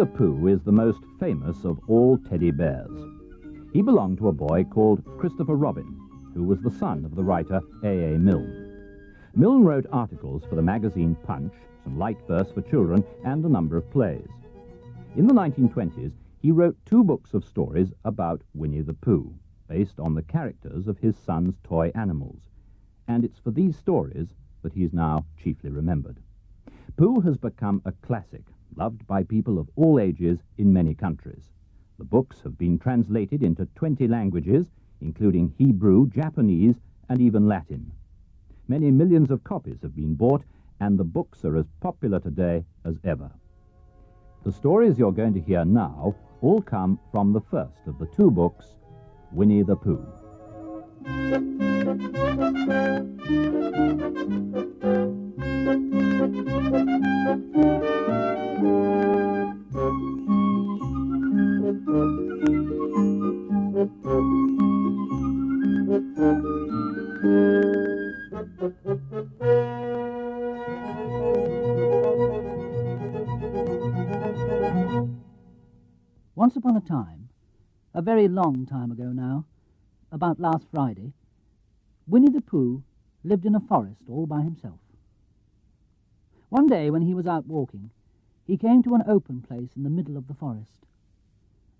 the Pooh is the most famous of all teddy bears. He belonged to a boy called Christopher Robin, who was the son of the writer A. A. Milne. Milne wrote articles for the magazine Punch, some light verse for children, and a number of plays. In the 1920s, he wrote 2 books of stories about Winnie the Pooh, based on the characters of his son's toy animals. And it's for these stories that he is now chiefly remembered. Pooh has become a classic, loved by people of all ages in many countries. The books have been translated into 20 languages, including Hebrew, Japanese, and even Latin. Many millions of copies have been bought, and the books are as popular today as ever. The stories you're going to hear now all come from the first of the 2 books, Winnie the Pooh. Once upon a time, a very long time ago now, about last Friday, Winnie the Pooh lived in a forest all by himself. One day when he was out walking, he came to an open place in the middle of the forest.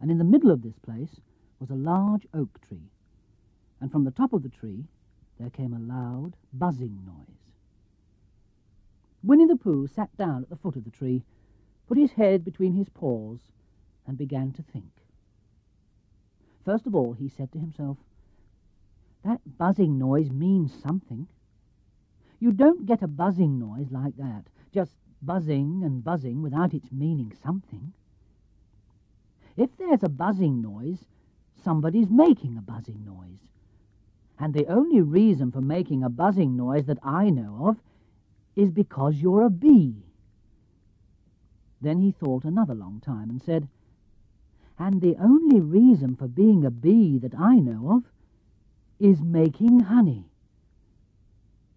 And in the middle of this place was a large oak tree, and from the top of the tree there came a loud buzzing noise. Winnie the Pooh sat down at the foot of the tree, put his head between his paws, and began to think. First of all, he said to himself, "That buzzing noise means something. You don't get a buzzing noise like that, just buzzing and buzzing without its meaning something. If there's a buzzing noise, somebody's making a buzzing noise. And the only reason for making a buzzing noise that I know of is because you're a bee." Then he thought another long time and said, "And the only reason for being a bee that I know of is making honey."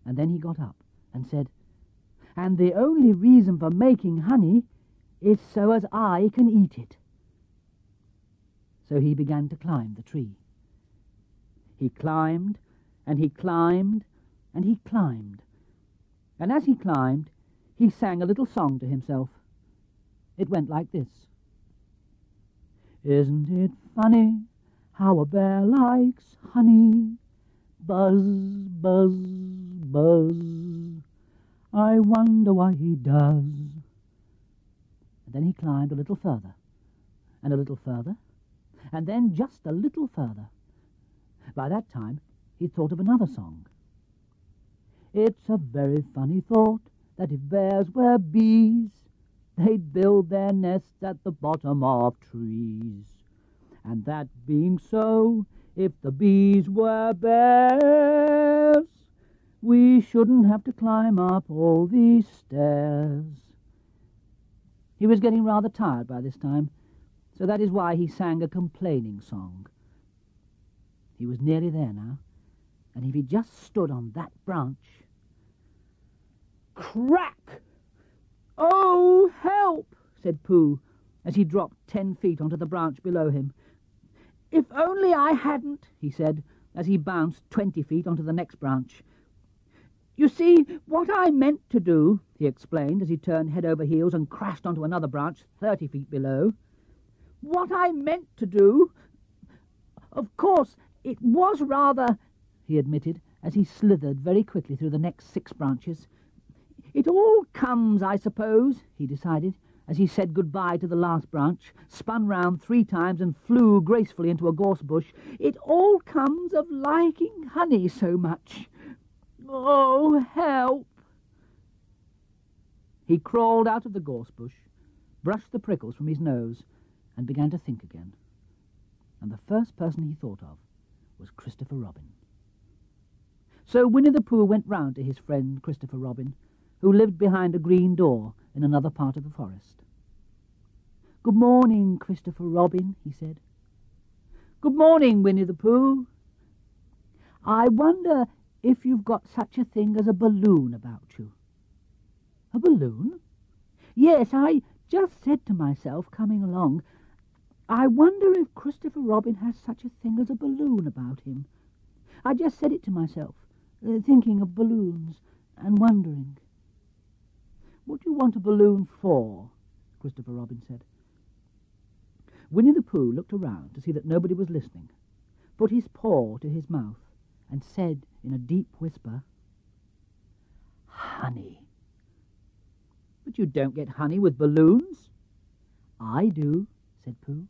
And then he got up and said, "And the only reason for making honey is so as I can eat it." So he began to climb the tree. He climbed, and he climbed, and he climbed. And as he climbed, he sang a little song to himself. It went like this. "Isn't it funny how a bear likes honey? Buzz, buzz, buzz. I wonder why he does." And then he climbed a little further, and a little further, and then just a little further. By that time, he thought of another song. "It's a very funny thought that if bears were bees, they'd build their nests at the bottom of trees. And that being so, if the bees were bears, we shouldn't have to climb up all these stairs." He was getting rather tired by this time, so that is why he sang a complaining song. He was nearly there now, and if he just stood on that branch... Crack! "Oh, help!" said Pooh, as he dropped 10 feet onto the branch below him. "If only I hadn't," he said, as he bounced 20 feet onto the next branch. "You see, what I meant to do," he explained, as he turned head over heels and crashed onto another branch 30 feet below. "What I meant to do... Of course, it was rather..." he admitted, as he slithered very quickly through the next 6 branches. "It all comes, I suppose," he decided, as he said goodbye to the last branch, spun round 3 times and flew gracefully into a gorse bush. "It all comes of liking honey so much. Oh, help!" He crawled out of the gorse bush, brushed the prickles from his nose, and began to think again. And the first person he thought of was Christopher Robin. So Winnie the Pooh went round to his friend Christopher Robin, who lived behind a green door in another part of the forest. "Good morning, Christopher Robin," he said. "Good morning, Winnie the Pooh. I wonder if you've got such a thing as a balloon about you." "A balloon?" "Yes, I just said to myself, coming along, I wonder if Christopher Robin has such a thing as a balloon about him. I just said it to myself, thinking of balloons and wondering. What do you want a balloon for? Christopher Robin said. Winnie the Pooh looked around to see that nobody was listening, put his paw to his mouth, and said in a deep whisper, Honey. But you don't get honey with balloons. I do, said Pooh.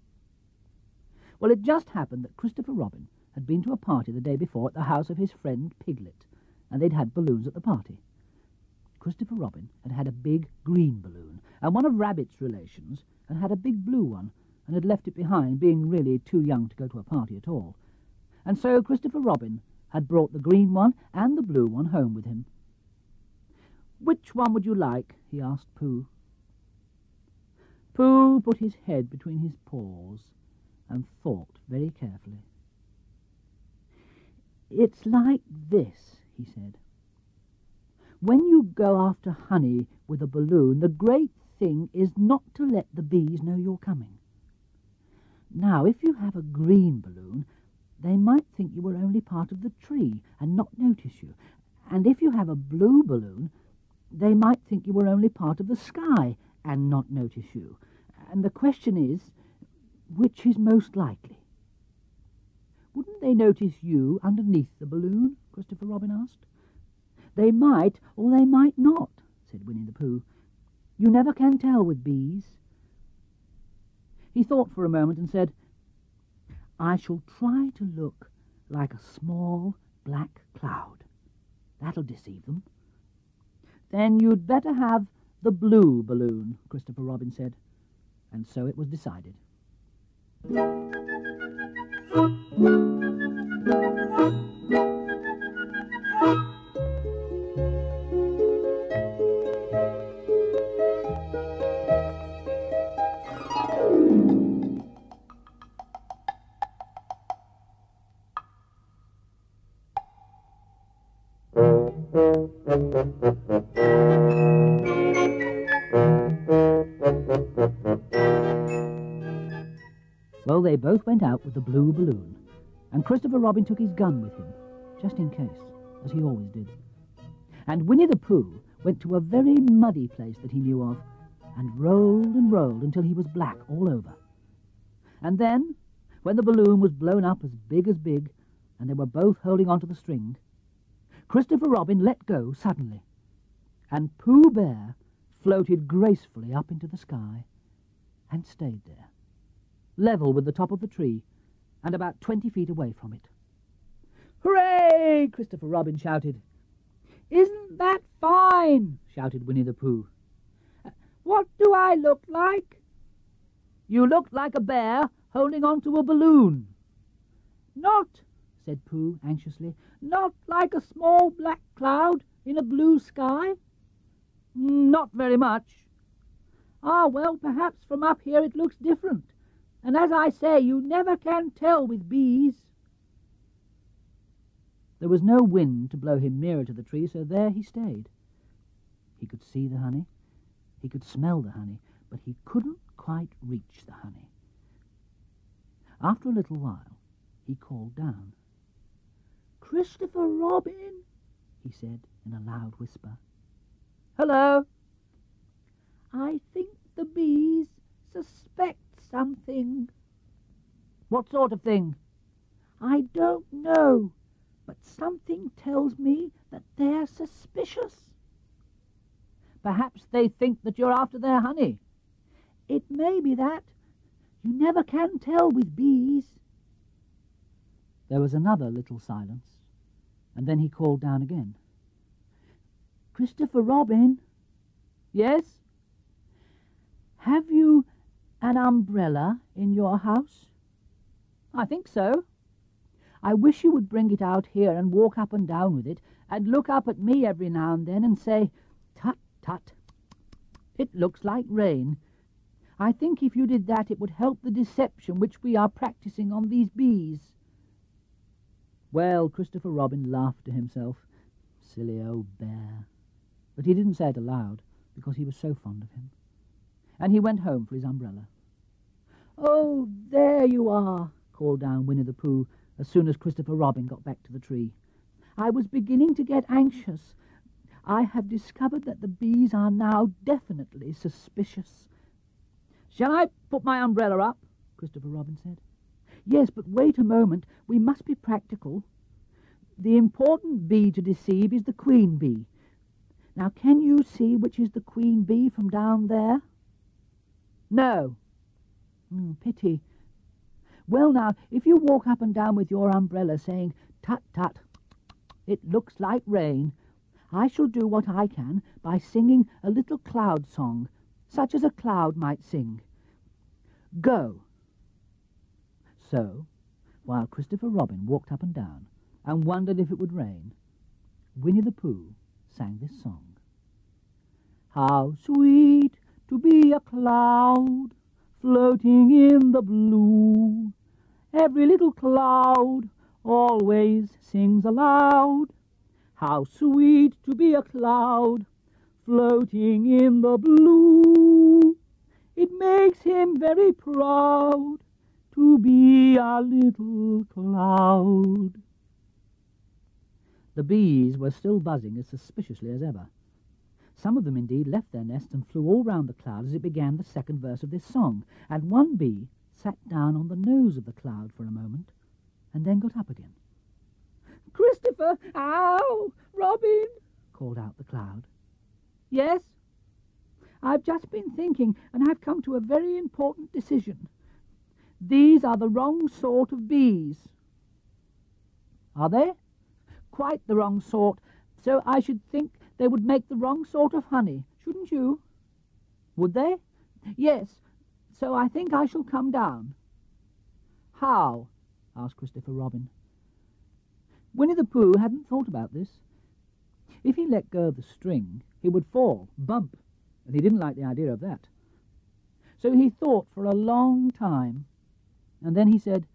Well, it just happened that Christopher Robin had been to a party the day before at the house of his friend Piglet, and they'd had balloons at the party. Christopher Robin had had a big green balloon, and one of Rabbit's relations had had a big blue one, and had left it behind, being really too young to go to a party at all. And so Christopher Robin had brought the green one and the blue one home with him. Which one would you like? He asked Pooh. Pooh put his head between his paws and thought very carefully. It's like this, he said. When you go after honey with a balloon, the great thing is not to let the bees know you're coming. Now, if you have a green balloon, they might think you were only part of the tree and not notice you. And if you have a blue balloon, they might think you were only part of the sky and not notice you. And the question is, which is most likely? Wouldn't they notice you underneath the balloon? Christopher Robin asked. They might, or they might not, said Winnie the Pooh. You never can tell with bees. He thought for a moment and said, I shall try to look like a small black cloud. That'll deceive them. Then you'd better have the blue balloon, Christopher Robin said. And so it was decided. Well, they both went out with the blue balloon, and Christopher Robin took his gun with him, just in case, as he always did. And Winnie the Pooh went to a very muddy place that he knew of, and rolled until he was black all over. And then, when the balloon was blown up as big, and they were both holding onto the string, Christopher Robin let go suddenly, and Pooh Bear floated gracefully up into the sky and stayed there, level with the top of the tree and about 20 feet away from it. Hooray! Christopher Robin shouted. Isn't that fine? Shouted Winnie the Pooh. What do I look like? You look like a bear holding on to a balloon. Not, said Pooh anxiously, not like a small black cloud in a blue sky? Not very much. Ah, well, perhaps from up here it looks different. And as I say, you never can tell with bees. There was no wind to blow him nearer to the tree, so there he stayed. He could see the honey, he could smell the honey, but he couldn't quite reach the honey. After a little while, he called down. Christopher Robin, he said in a loud whisper. Hello. I think the bees suspect something. What sort of thing? I don't know, but something tells me that they're suspicious. Perhaps they think that you're after their honey. It may be that. You never can tell with bees. There was another little silence, and then he called down again. Christopher Robin? Yes? Have you an umbrella in your house? I think so. I wish you would bring it out here and walk up and down with it, and look up at me every now and then and say, Tut, tut, it looks like rain. I think if you did that it would help the deception which we are practicing on these bees. Well, Christopher Robin laughed to himself. Silly old bear. But he didn't say it aloud, because he was so fond of him. and he went home for his umbrella. "Oh, there you are," called down Winnie the Pooh as soon as Christopher Robin got back to the tree. "I was beginning to get anxious. I have discovered that the bees are now definitely suspicious." "Shall I put my umbrella up?" Christopher Robin said. "Yes, but wait a moment. We must be practical. The important bee to deceive is the queen bee. Now, can you see which is the queen bee from down there?" "No." Pity. "Well, now, if you walk up and down with your umbrella saying, 'Tut, tut, it looks like rain,' I shall do what I can by singing a little cloud song, such as a cloud might sing. Go." So, while Christopher Robin walked up and down and wondered if it would rain, Winnie the Pooh sang this song. "How sweet to be a cloud floating in the blue. Every little cloud always sings aloud. How sweet to be a cloud floating in the blue. It makes him very proud to be a little cloud." The bees were still buzzing as suspiciously as ever. Some of them, indeed, left their nests and flew all round the cloud as it began the second verse of this song, and one bee sat down on the nose of the cloud for a moment, and then got up again. "Christopher! Ow! Robin!" called out the cloud. "Yes? I've just been thinking, and I've come to a very important decision. These are the wrong sort of bees." "Are they?" "Quite the wrong sort, so I should think they would make the wrong sort of honey, shouldn't you?" "Would they?" "Yes, so I think I shall come down." "How?" asked Christopher Robin. Winnie the Pooh hadn't thought about this. If he let go of the string, he would fall, bump, and he didn't like the idea of that. So he thought for a long time, and then he said,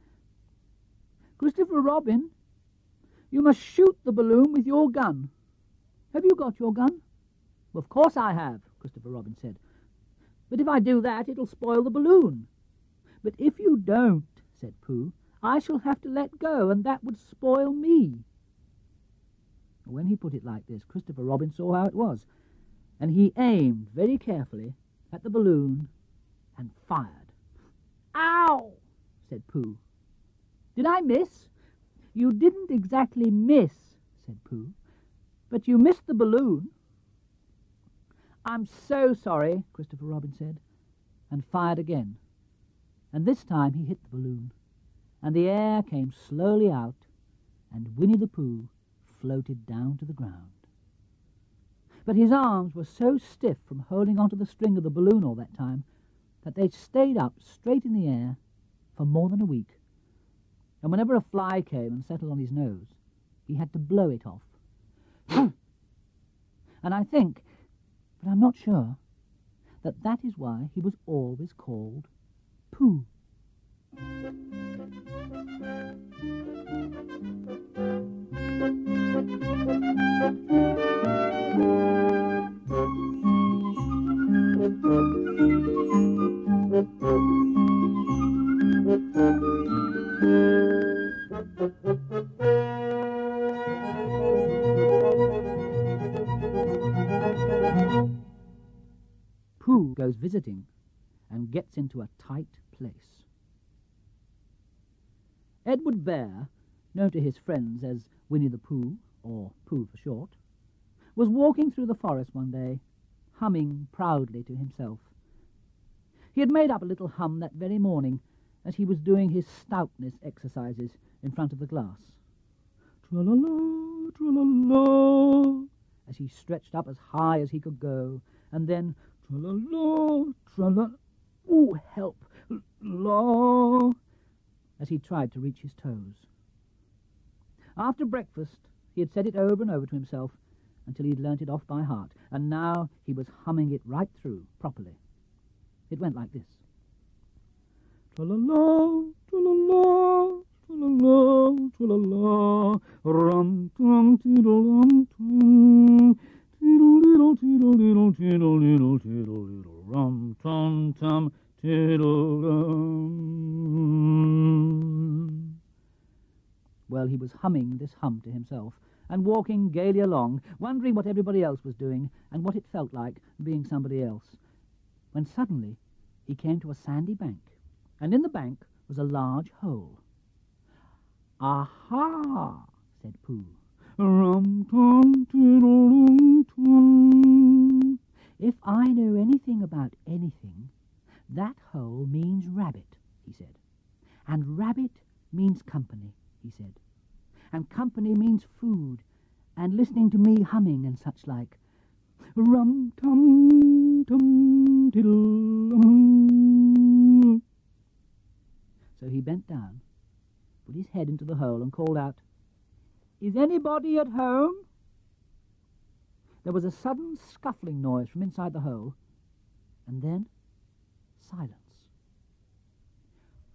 "Christopher Robin, you must shoot the balloon with your gun. Have you got your gun?" "Of course I have," Christopher Robin said. "But if I do that, it'll spoil the balloon." "But if you don't," said Pooh, "I shall have to let go, and that would spoil me." When he put it like this, Christopher Robin saw how it was, and he aimed very carefully at the balloon and fired. "Ow!" said Pooh. "Did I miss?" "You didn't exactly miss," said Pooh, "but you missed the balloon." "I'm so sorry," Christopher Robin said, and fired again. And this time he hit the balloon, and the air came slowly out, and Winnie the Pooh floated down to the ground. But his arms were so stiff from holding onto the string of the balloon all that time that they stayed up straight in the air for more than a week. And whenever a fly came and settled on his nose, he had to blow it off. And I think, but I'm not sure, that is why he was always called Pooh. Pooh goes visiting and gets into a tight place. Edward Bear, known to his friends as Winnie the Pooh, or Pooh for short, was walking through the forest one day, humming proudly to himself. He had made up a little hum that very morning as he was doing his stoutness exercises in front of the glass. Tra-la-la, tra-la-la, as he stretched up as high as he could go, and then tra-la-la, tra-la, ooh, help, la, as he tried to reach his toes. After breakfast, he had said it over and over to himself until he had learnt it off by heart, and now he was humming it right through, properly. It went like this. Tra-la-la, tra-la-la, tra-la-la, tra-la-la, rum-tum, tiddle-rum-tum, tiddle-diddle, tiddle-diddle, tiddle-diddle, tiddle-diddle, rum-tum, was humming this hum to himself, and walking gaily along, wondering what everybody else was doing, and what it felt like being somebody else, when suddenly he came to a sandy bank, and in the bank was a large hole. "Aha!" said Pooh. "If I know anything about anything, that hole means rabbit," he said. "And rabbit means company," he said. "And company means food, and listening to me humming and such like. Rum-tum-tum-tiddle-um." So he bent down, put his head into the hole and called out, "Is anybody at home?" There was a sudden scuffling noise from inside the hole, and then silence.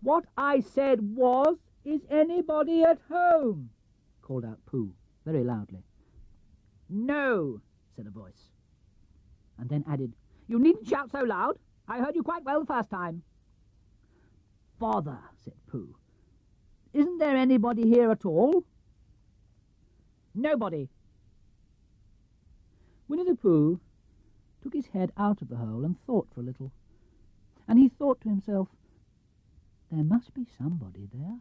"What I said was, is anybody at home?" called out Pooh, very loudly. "No," said a voice, and then added, "You needn't shout so loud. I heard you quite well the first time." "Bother," said Pooh. "Isn't there anybody here at all?" "Nobody." Winnie the Pooh took his head out of the hole and thought for a little. And he thought to himself, there must be somebody there,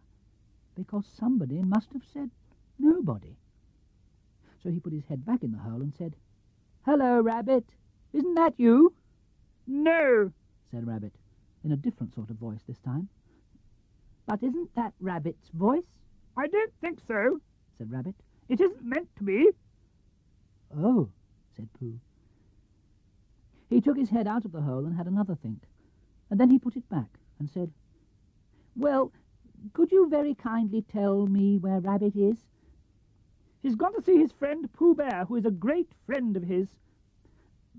because somebody must have said nobody. So he put his head back in the hole and said, "Hello, Rabbit. Isn't that you?" "No," said Rabbit, in a different sort of voice this time. "But isn't that Rabbit's voice?" "I don't think so," said Rabbit. "It isn't meant to be." "Oh," said Pooh. He took his head out of the hole and had another think, and then he put it back and said, "Well, could you very kindly tell me where Rabbit is?" "He's gone to see his friend Pooh Bear, who is a great friend of his."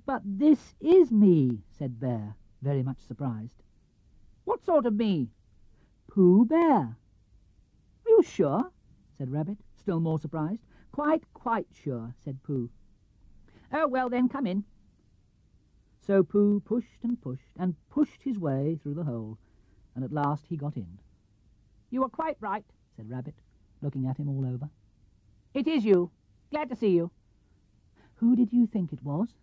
"But this is me," said Bear, very much surprised. "What sort of me?" "Pooh Bear." "Are you sure?" said Rabbit, still more surprised. Quite sure," said Pooh. "Oh, well, then, come in." So Pooh pushed and pushed his way through the hole, and at last he got in. "You were quite right," said Rabbit, looking at him all over. "It is you. Glad to see you." "Who did you think it was?"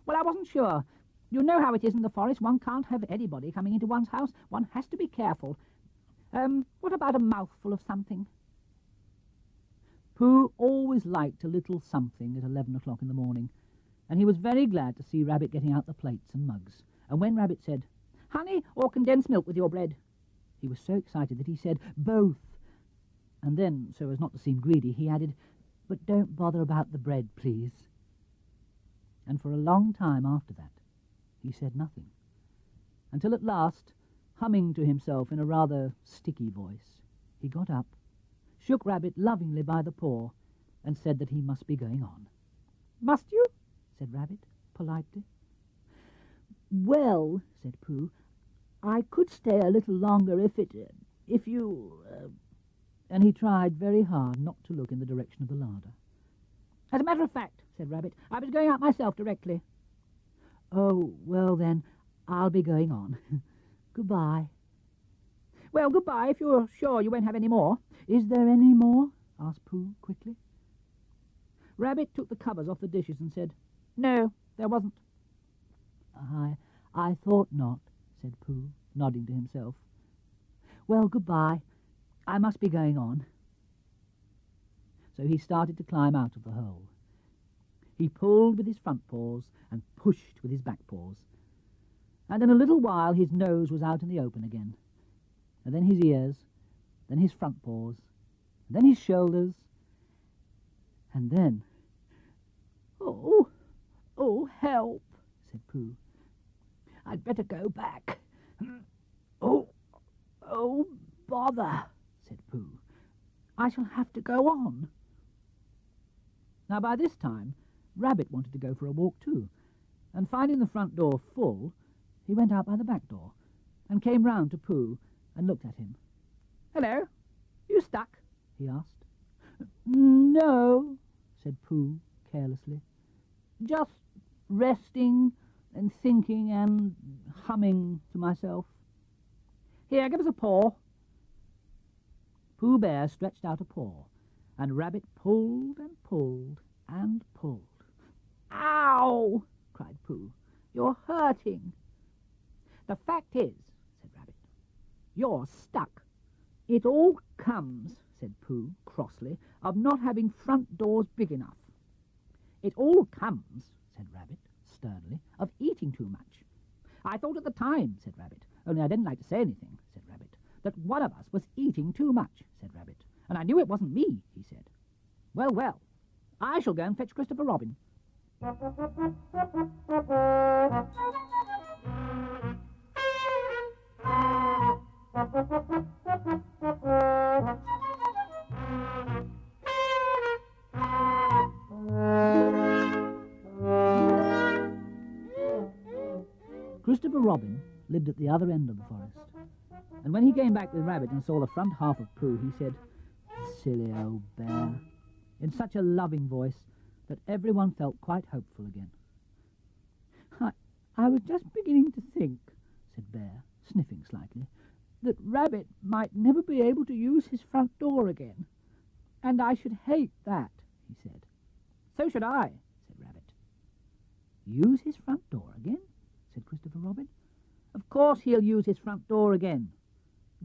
"Well, I wasn't sure. You know how it is in the forest. One can't have anybody coming into one's house. One has to be careful. What about a mouthful of something?" Pooh always liked a little something at 11 o'clock in the morning, and he was very glad to see Rabbit getting out the plates and mugs. And when Rabbit said, "Honey or condensed milk with your bread?" he was so excited that he said, "Both." And then, so as not to seem greedy, he added, "But don't bother about the bread, please." And for a long time after that, he said nothing, until at last, humming to himself in a rather sticky voice, he got up, shook Rabbit lovingly by the paw, and said that he must be going on. "Must you?" said Rabbit, politely. "Well," said Pooh, "I could stay a little longer if you... And he tried very hard not to look in the direction of the larder. "As a matter of fact," said Rabbit, "I was going out myself directly." "Oh, well then, I'll be going on. Goodbye." "Well, goodbye, if you're sure you won't have any more." "Is there any more?" asked Pooh quickly. Rabbit took the covers off the dishes and said, "No, there wasn't." I thought not," said Pooh, nodding to himself. "Well, goodbye. I must be going on." So he started to climb out of the hole. He pulled with his front paws and pushed with his back paws, and in a little while his nose was out in the open again, and then his ears, then his front paws, and then his shoulders, and then... Oh, help," said Pooh. "I'd better go back." Oh, bother," said Pooh. "I shall have to go on." Now, by this time, Rabbit wanted to go for a walk too, and finding the front door full, he went out by the back door, and came round to Pooh and looked at him. "Hello, you stuck?" he asked. "No," said Pooh carelessly. "Just resting and thinking and humming to myself." "Here, give us a paw." Pooh Bear stretched out a paw, and Rabbit pulled and pulled and pulled. "Ow!" cried Pooh. "You're hurting." "The fact is," said Rabbit, "you're stuck." "It all comes," said Pooh crossly, "of not having front doors big enough." "It all comes," said Rabbit sternly, "of eating too much." "I thought at the time," said Rabbit, "only I didn't like to say anything," said Rabbit, "that one of us was eating too much," said Rabbit, "and I knew it wasn't me," he said. "Well, well, I shall go and fetch Christopher Robin." Christopher Robin lived at the other end of the forest, and when he came back with Rabbit and saw the front half of Pooh, he said, "Silly old bear," in such a loving voice that everyone felt quite hopeful again. I was just beginning to think," said Bear, sniffing slightly, "that Rabbit might never be able to use his front door again. And I should hate that," he said. "So should I," said Rabbit. "Use his front door again?" said Christopher Robin. "Of course he'll use his front door again."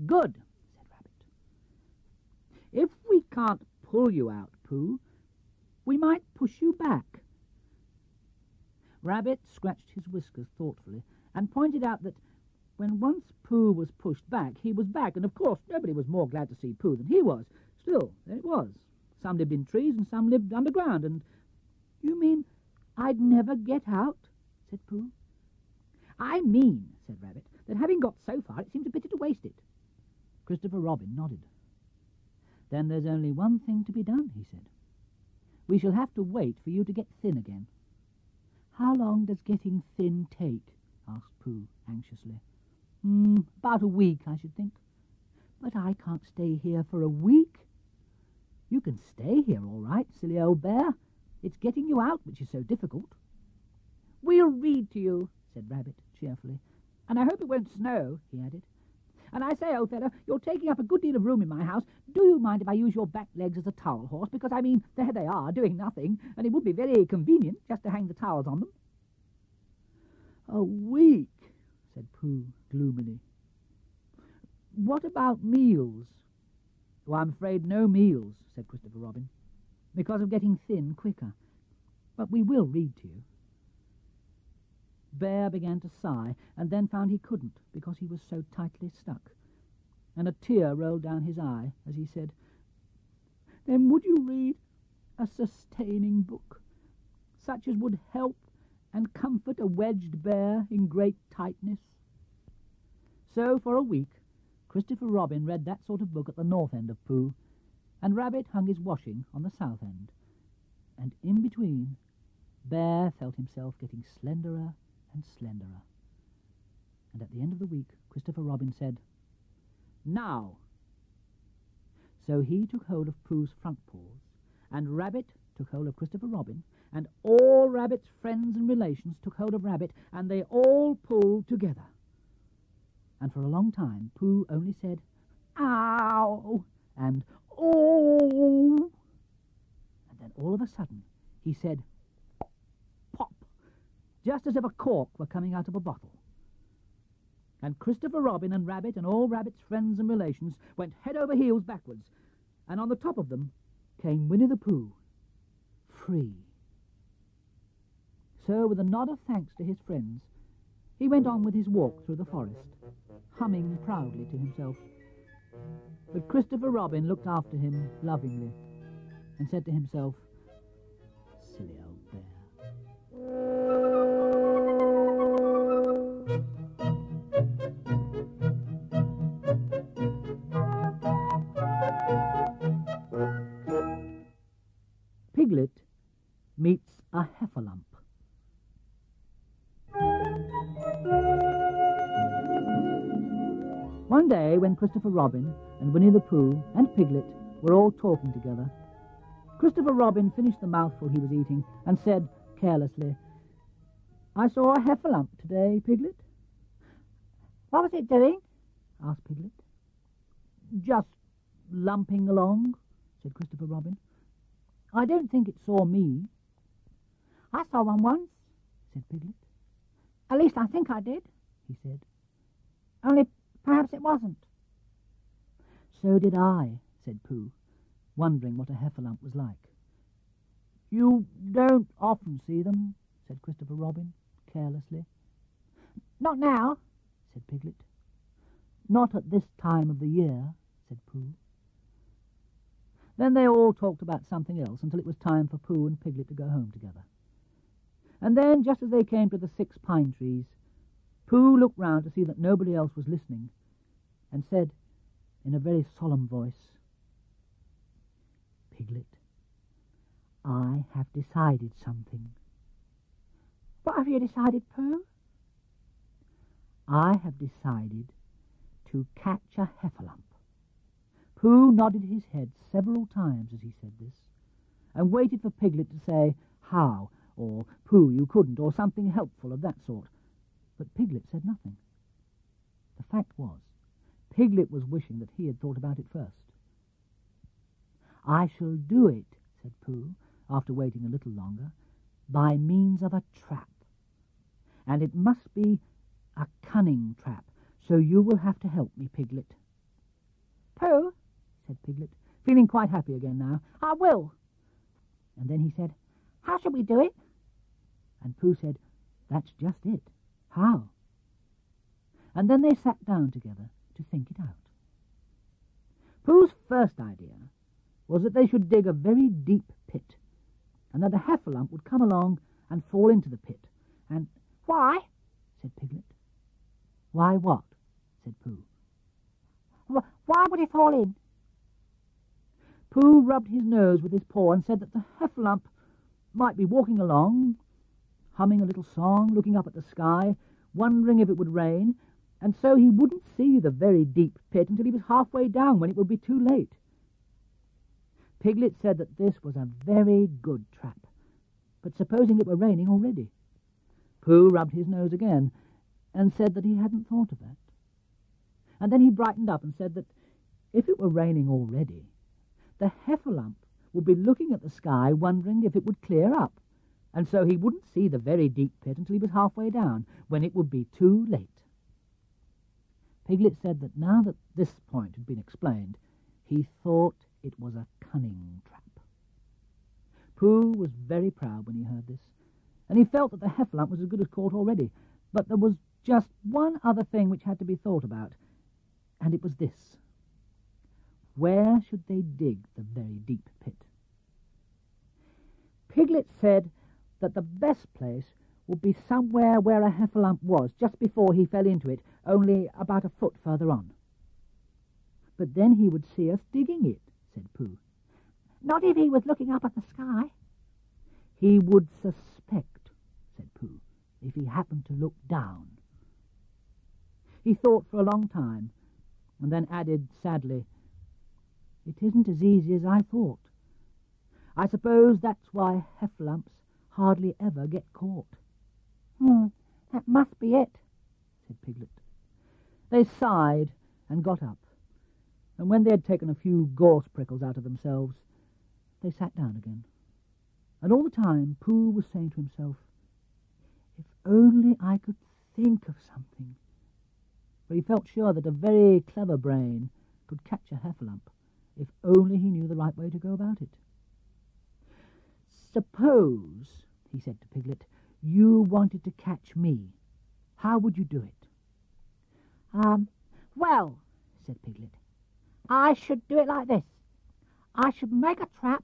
"Good," said Rabbit. "If we can't pull you out, Pooh, we might push you back." Rabbit scratched his whiskers thoughtfully and pointed out that when once Pooh was pushed back, he was back, and of course nobody was more glad to see Pooh than he was. Still, there it was. Some lived in trees and some lived underground, and... "You mean I'd never get out?" said Pooh. "I mean," said Rabbit, "that having got so far, it seems a pity to waste it." Christopher Robin nodded. "Then there's only one thing to be done," he said. "We shall have to wait for you to get thin again." "How long does getting thin take?" asked Pooh anxiously. "About a week, I should think." "But I can't stay here for a week." "You can stay here all right, silly old bear. It's getting you out which is so difficult." "We'll read to you," said Rabbit cheerfully. "And I hope it won't snow," he added. "And I say, old fellow, you're taking up a good deal of room in my house. Do you mind if I use your back legs as a towel horse? Because, I mean, there they are, doing nothing, and it would be very convenient just to hang the towels on them." "A week," said Pooh gloomily. "What about meals?" "Oh, I'm afraid no meals," said Christopher Robin, "because of getting thin quicker. But we will read to you." Bear began to sigh, and then found he couldn't because he was so tightly stuck, and a tear rolled down his eye as he said, "Then would you read a sustaining book, such as would help and comfort a wedged bear in great tightness?" So for a week Christopher Robin read that sort of book at the north end of Pooh, and Rabbit hung his washing on the south end, and in between Bear felt himself getting slenderer and slenderer. And at the end of the week, Christopher Robin said, "Now!" So he took hold of Pooh's front paws, and Rabbit took hold of Christopher Robin, and all Rabbit's friends and relations took hold of Rabbit, and they all pulled together. And for a long time, Pooh only said, "Ow!" and "Oh!" And then all of a sudden, he said, "Pop!" just as if a cork were coming out of a bottle. And Christopher Robin and Rabbit and all Rabbit's friends and relations went head over heels backwards, and on the top of them came Winnie the Pooh, free. So, with a nod of thanks to his friends, he went on with his walk through the forest, humming proudly to himself. But Christopher Robin looked after him lovingly and said to himself, "Silly old bear." Piglet meets a heffalump. One day, when Christopher Robin and Winnie the Pooh and Piglet were all talking together, Christopher Robin finished the mouthful he was eating and said carelessly, "I saw a heffalump today, Piglet." "What was it doing?" asked Piglet. "Just lumping along," said Christopher Robin. "I don't think it saw me." "I saw one once," said Piglet. "At least I think I did," he said. "Only perhaps it wasn't." "So did I," said Pooh, wondering what a heffalump was like. "You don't often see them," said Christopher Robin, carelessly. "Not now," said Piglet. "Not at this time of the year," said Pooh. Then they all talked about something else until it was time for Pooh and Piglet to go home together. And then, just as they came to the 6 pine trees, Pooh looked round to see that nobody else was listening, and said, in a very solemn voice, "Piglet, I have decided something." "What have you decided, Pooh?" "I have decided to catch a heffalump." Pooh nodded his head several times as he said this, and waited for Piglet to say, "How?" or "Pooh, you couldn't," or something helpful of that sort. But Piglet said nothing. The fact was, Piglet was wishing that he had thought about it first. "I shall do it," said Pooh, after waiting a little longer, "by means of a trap. And it must be a cunning trap, so you will have to help me, Piglet." "Pooh," said Piglet, feeling quite happy again now, "I will." And then he said, "How shall we do it?" And Pooh said, "That's just it. How?" And then they sat down together to think it out. Pooh's first idea was that they should dig a very deep pit, and that a heffalump would come along and fall into the pit, and... "Why?" said Piglet. "Why what?" said Pooh. "Why would he fall in?" Pooh rubbed his nose with his paw and said that the heffalump might be walking along, humming a little song, looking up at the sky, wondering if it would rain, and so he wouldn't see the very deep pit until he was halfway down, when it would be too late. Piglet said that this was a very good trap, but supposing it were raining already? Pooh rubbed his nose again and said that he hadn't thought of that. And then he brightened up and said that if it were raining already, the heffalump would be looking at the sky, wondering if it would clear up, and so he wouldn't see the very deep pit until he was halfway down, when it would be too late. Piglet said that now that this point had been explained, he thought it was a cunning trap. Pooh was very proud when he heard this, and he felt that the heffalump was as good as caught already, but there was just one other thing which had to be thought about, and it was this. Where should they dig the very deep pit? Piglet said that the best place would be somewhere where a heffalump was, just before he fell into it, only about a foot further on. "But then he would see us digging it," said Pooh. "Not if he was looking up at the sky." "He would suspect," said Pooh, "if he happened to look down." He thought for a long time, and then added sadly, "It isn't as easy as I thought. I suppose that's why heffalumps hardly ever get caught." "That must be it," said Piglet. They sighed and got up, and when they had taken a few gorse prickles out of themselves, they sat down again. And all the time Pooh was saying to himself, "If only I could think of something," for he felt sure that a very clever brain could catch a heffalump if only he knew the right way to go about it. "Suppose," he said to Piglet, "you wanted to catch me. How would you do it?" "Well," said Piglet, "I should do it like this. I should make a trap,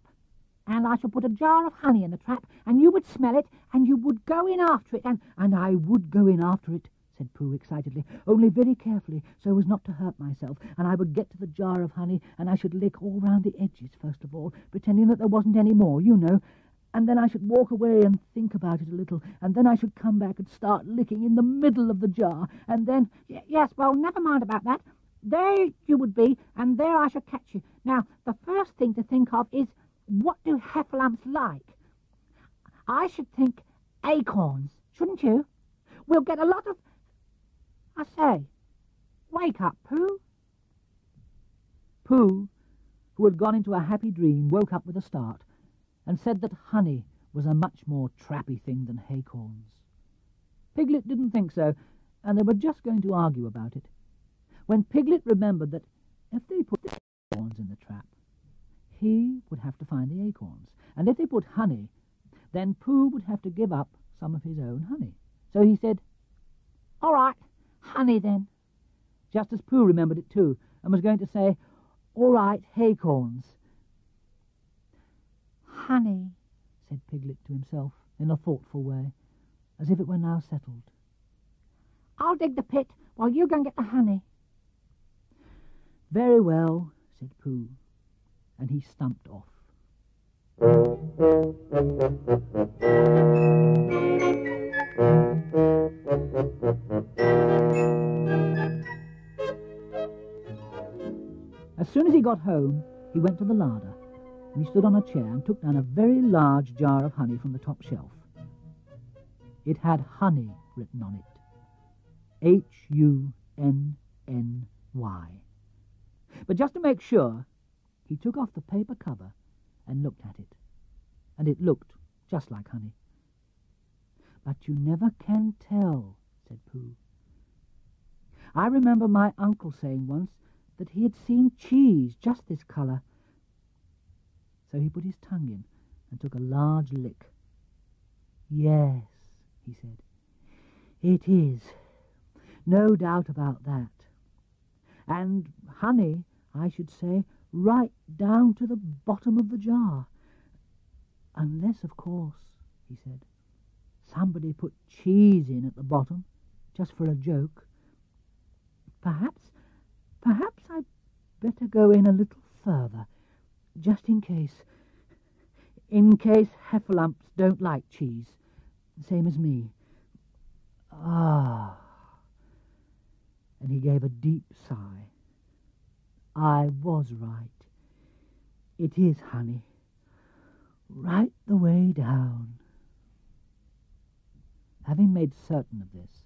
and I should put a jar of honey in the trap, and you would smell it, and you would go in after it, And I would go in after it," said Pooh excitedly, "only very carefully, so as not to hurt myself, and I would get to the jar of honey, and I should lick all round the edges first of all, pretending that there wasn't any more, you know, and then I should walk away and think about it a little, and then I should come back and start licking in the middle of the jar, and then..." "Yes, well, never mind about that. There you would be, and there I should catch you. Now, the first thing to think of is, what do heffalumps like? I should think acorns, shouldn't you? We'll get a lot of... I say, wake up, Pooh." Pooh who had gone into a happy dream, woke up with a start and said that honey was a much more trappy thing than acorns. Piglet didn't think so, and they were just going to argue about it, when Piglet remembered that if they put the acorns in the trap, he would have to find the acorns, and if they put honey, then Pooh would have to give up some of his own honey. So he said, "All right, honey then." just as Pooh remembered it too, and was going to say, "All right, acorns." "Honey," said Piglet to himself in a thoughtful way, as if it were now settled. "I'll dig the pit while you go and get the honey." "Very well," said Pooh, and he stumped off. As soon as he got home, he went to the larder, and he stood on a chair and took down a very large jar of honey from the top shelf. It had honey written on it. Hunny. But just to make sure, he took off the paper cover and looked at it, and it looked just like honey. "But you never can tell," said Pooh. "I remember my uncle saying once that he had seen cheese just this colour." So he put his tongue in and took a large lick. "Yes," he said, "it is. No doubt about that. And honey, I should say, right down to the bottom of the jar. Unless, of course," he said, "somebody put cheese in at the bottom, just for a joke. Perhaps I'd better go in a little further, just in case heffalumps don't like cheese, same as me. Ah." And he gave a deep sigh. "I was right. It is honey, right the way down." Having made certain of this,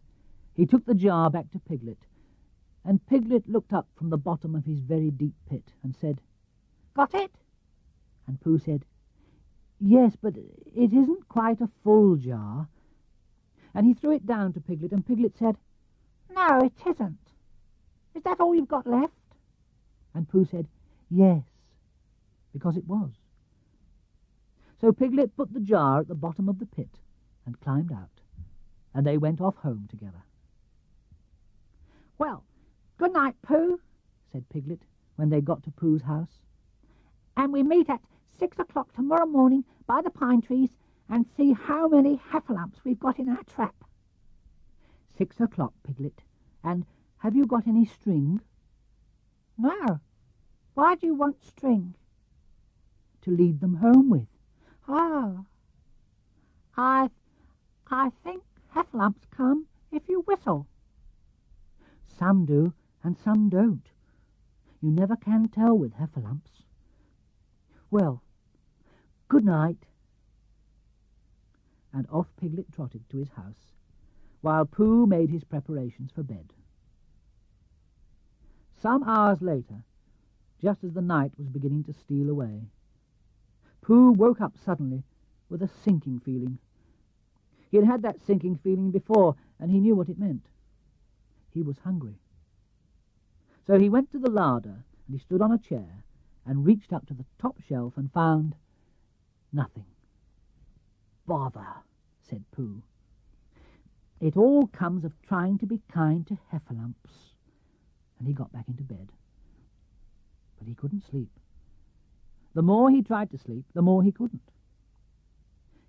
he took the jar back to Piglet, and Piglet looked up from the bottom of his very deep pit and said, "Got it?" And Pooh said, "Yes, but it isn't quite a full jar." And he threw it down to Piglet, and Piglet said, "No, it isn't. Is that all you've got left?" And Pooh said, "Yes," because it was. So Piglet put the jar at the bottom of the pit and climbed out, and they went off home together. "Well, good night, Pooh," said Piglet when they got to Pooh's house. "And we meet at 6 o'clock tomorrow morning by the pine trees and see how many heffalumps we've got in our trap." 6 o'clock, Piglet. And have you got any string?" "No. Why do you want string?" "To lead them home with." "Oh, I think heffalumps come if you whistle." "Some do, and some don't. You never can tell with heffalumps. Well, good night." And off Piglet trotted to his house, while Pooh made his preparations for bed. Some hours later, just as the night was beginning to steal away, Pooh woke up suddenly with a sinking feeling. He had had that sinking feeling before, and he knew what it meant. He was hungry. So he went to the larder, and he stood on a chair and reached up to the top shelf and found nothing. "Bother," said Pooh. "It all comes of trying to be kind to heffalumps." And he got back into bed. But he couldn't sleep. The more he tried to sleep, the more he couldn't.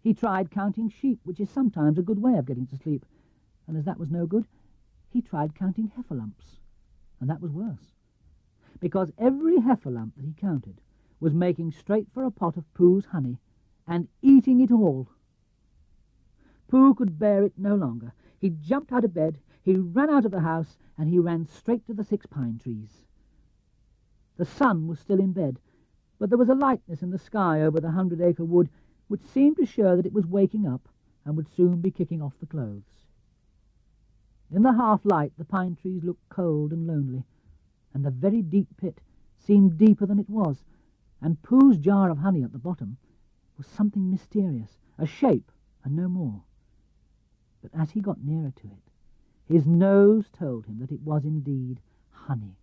He tried counting sheep, which is sometimes a good way of getting to sleep, and as that was no good, he tried counting heffalumps, and that was worse, because every heffalump that he counted was making straight for a pot of Pooh's honey and eating it all. Pooh could bear it no longer. He jumped out of bed, he ran out of the house, and he ran straight to the 6 pine trees. The sun was still in bed, but there was a lightness in the sky over the 100-acre wood which seemed to show that it was waking up and would soon be kicking off the clothes. In the half-light the pine trees looked cold and lonely, and the very deep pit seemed deeper than it was, and Pooh's jar of honey at the bottom was something mysterious, a shape and no more. But as he got nearer to it, his nose told him that it was indeed honey,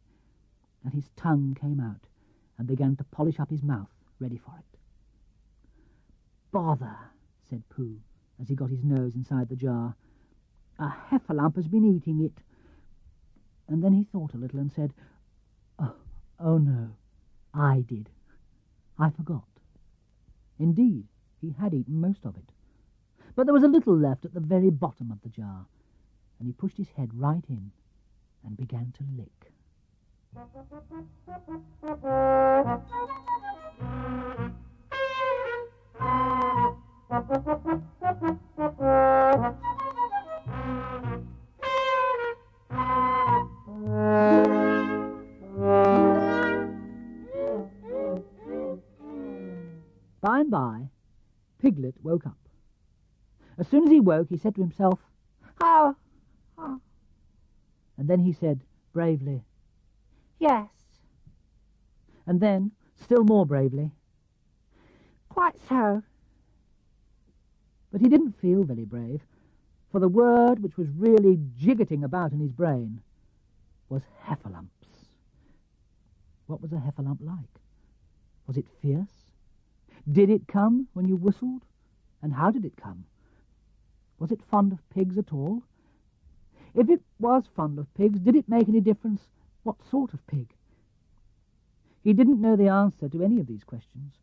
and his tongue came out and began to polish up his mouth, ready for it. "Bother," said Pooh, as he got his nose inside the jar. "A heffalump has been eating it." And then he thought a little and said, Oh no, I did. I forgot." Indeed, he had eaten most of it. But there was a little left at the very bottom of the jar, and he pushed his head right in and began to lick. By and by, Piglet woke up. As soon as he woke, he said to himself, Oh, and then he said bravely, yes, and then, still more bravely, quite so. but he didn't feel very brave, for the word which was really jiggetting about in his brain was heffalumps. What was a heffalump like? Was it fierce? Did it come when you whistled? And how did it come? Was it fond of pigs at all? If it was fond of pigs, did it make any difference what sort of pig? He didn't know the answer to any of these questions,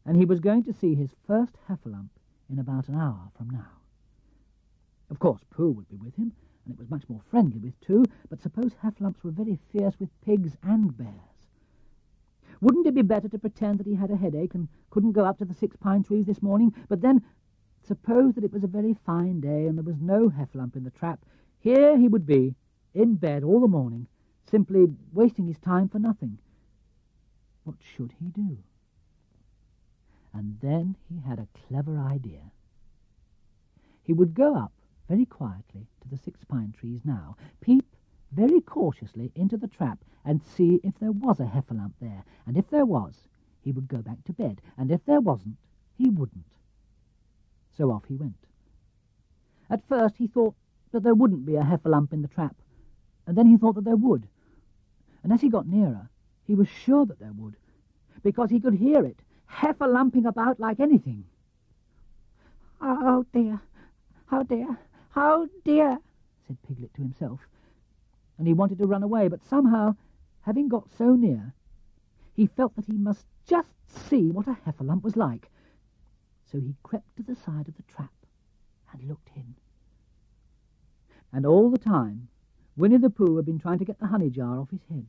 and he was going to see his first heffalump in about an hour from now. Of course, Pooh would be with him, and it was much more friendly with two, but suppose heffalumps were very fierce with pigs and bears? Wouldn't it be better to pretend that he had a headache and couldn't go up to the 6 pine trees this morning? But then, suppose that it was a very fine day and there was no heffalump in the trap. Here he would be, in bed all the morning, simply wasting his time for nothing. What should he do? And then he had a clever idea. He would go up very quietly to the 6 pine trees now, peep very cautiously into the trap and see if there was a heffalump there, and if there was, he would go back to bed, and if there wasn't, he wouldn't. So off he went. At first he thought that there wouldn't be a heffalump in the trap, and then he thought that there would. And as he got nearer, he was sure that there would, because he could hear it, heffalumping about like anything. Oh dear, oh dear, oh dear, said Piglet to himself, and he wanted to run away, but somehow, having got so near, he felt that he must just see what a heffalump was like. So he crept to the side of the trap and looked in. And all the time, Winnie the Pooh had been trying to get the honey jar off his head.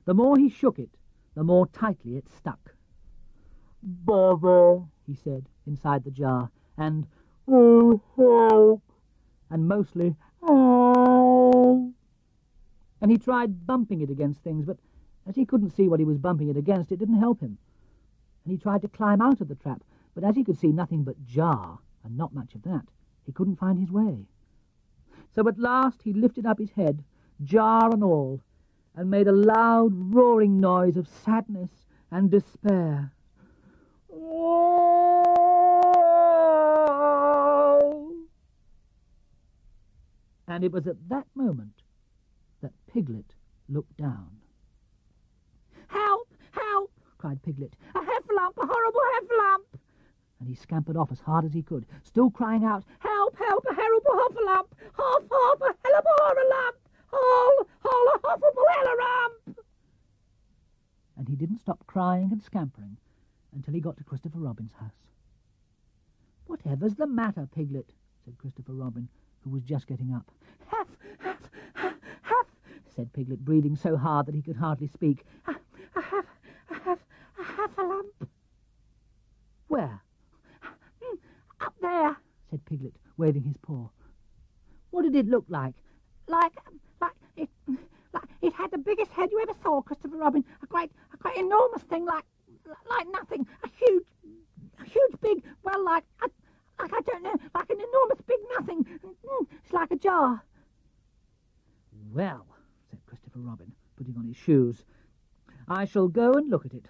The more he shook it, the more tightly it stuck. "Bother," he said, inside the jar, and "Oh, help," and mostly "Oh." And he tried bumping it against things, but as he couldn't see what he was bumping it against, it didn't help him. And he tried to climb out of the trap, but as he could see nothing but jar, and not much of that, he couldn't find his way. So at last he lifted up his head, jar and all, and made a loud roaring noise of sadness and despair. And it was at that moment that Piglet looked down. Help, help, cried Piglet. A heffalump, a horrible heffalump. And he scampered off as hard as he could, still crying out, Help, help, a horrible heffalump, hoff, hoff, a hellable horrorlump, hol, hol, a hoffable hellerump. And he didn't stop crying and scampering until he got to Christopher Robin's house. "Whatever's the matter, Piglet?" said Christopher Robin, who was just getting up. Huff, huff, huff, huff, said Piglet, breathing so hard that he could hardly speak. A heffalump. "Where?" Up there, said Piglet, waving his paw. "What did it look like?" Like it had the biggest head you ever saw, Christopher Robin. A great enormous thing, like nothing. A huge big, well, like I don't know, like an enormous big nothing. It's like a jar. "Well," said Christopher Robin, putting on his shoes, "I shall go and look at it.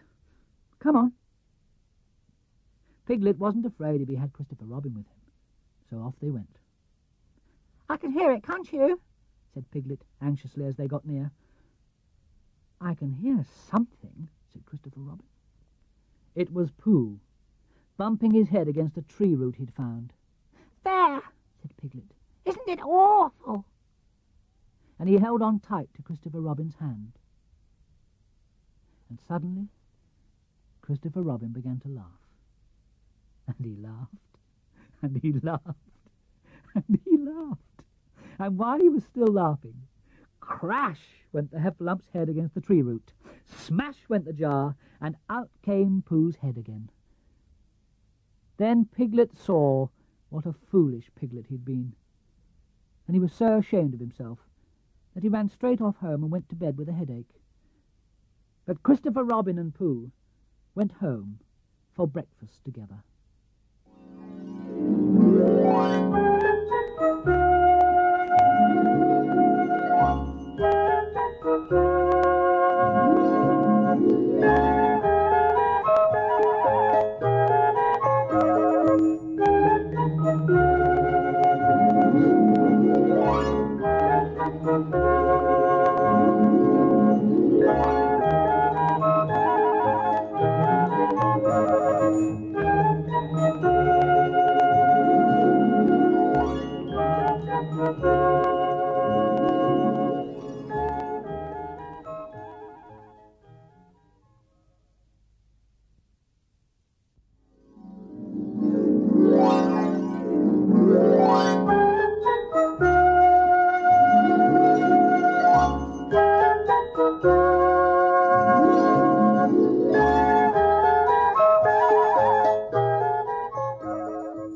Come on. Piglet wasn't afraid if he had Christopher Robin with him, so off they went. I can hear it, can't you? Said Piglet anxiously as they got near. I can hear something, said Christopher Robin. It was Pooh, bumping his head against a tree root he'd found. There, said Piglet, isn't it awful? and he held on tight to Christopher Robin's hand. And suddenly Christopher Robin began to laugh. And he laughed, and he laughed, and he laughed. And while he was still laughing, crash went the Hefflump's head against the tree root. Smash went the jar, and out came Pooh's head again. Then Piglet saw what a foolish Piglet he'd been, and he was so ashamed of himself that he ran straight off home and went to bed with a headache. But Christopher Robin and Pooh went home for breakfast together.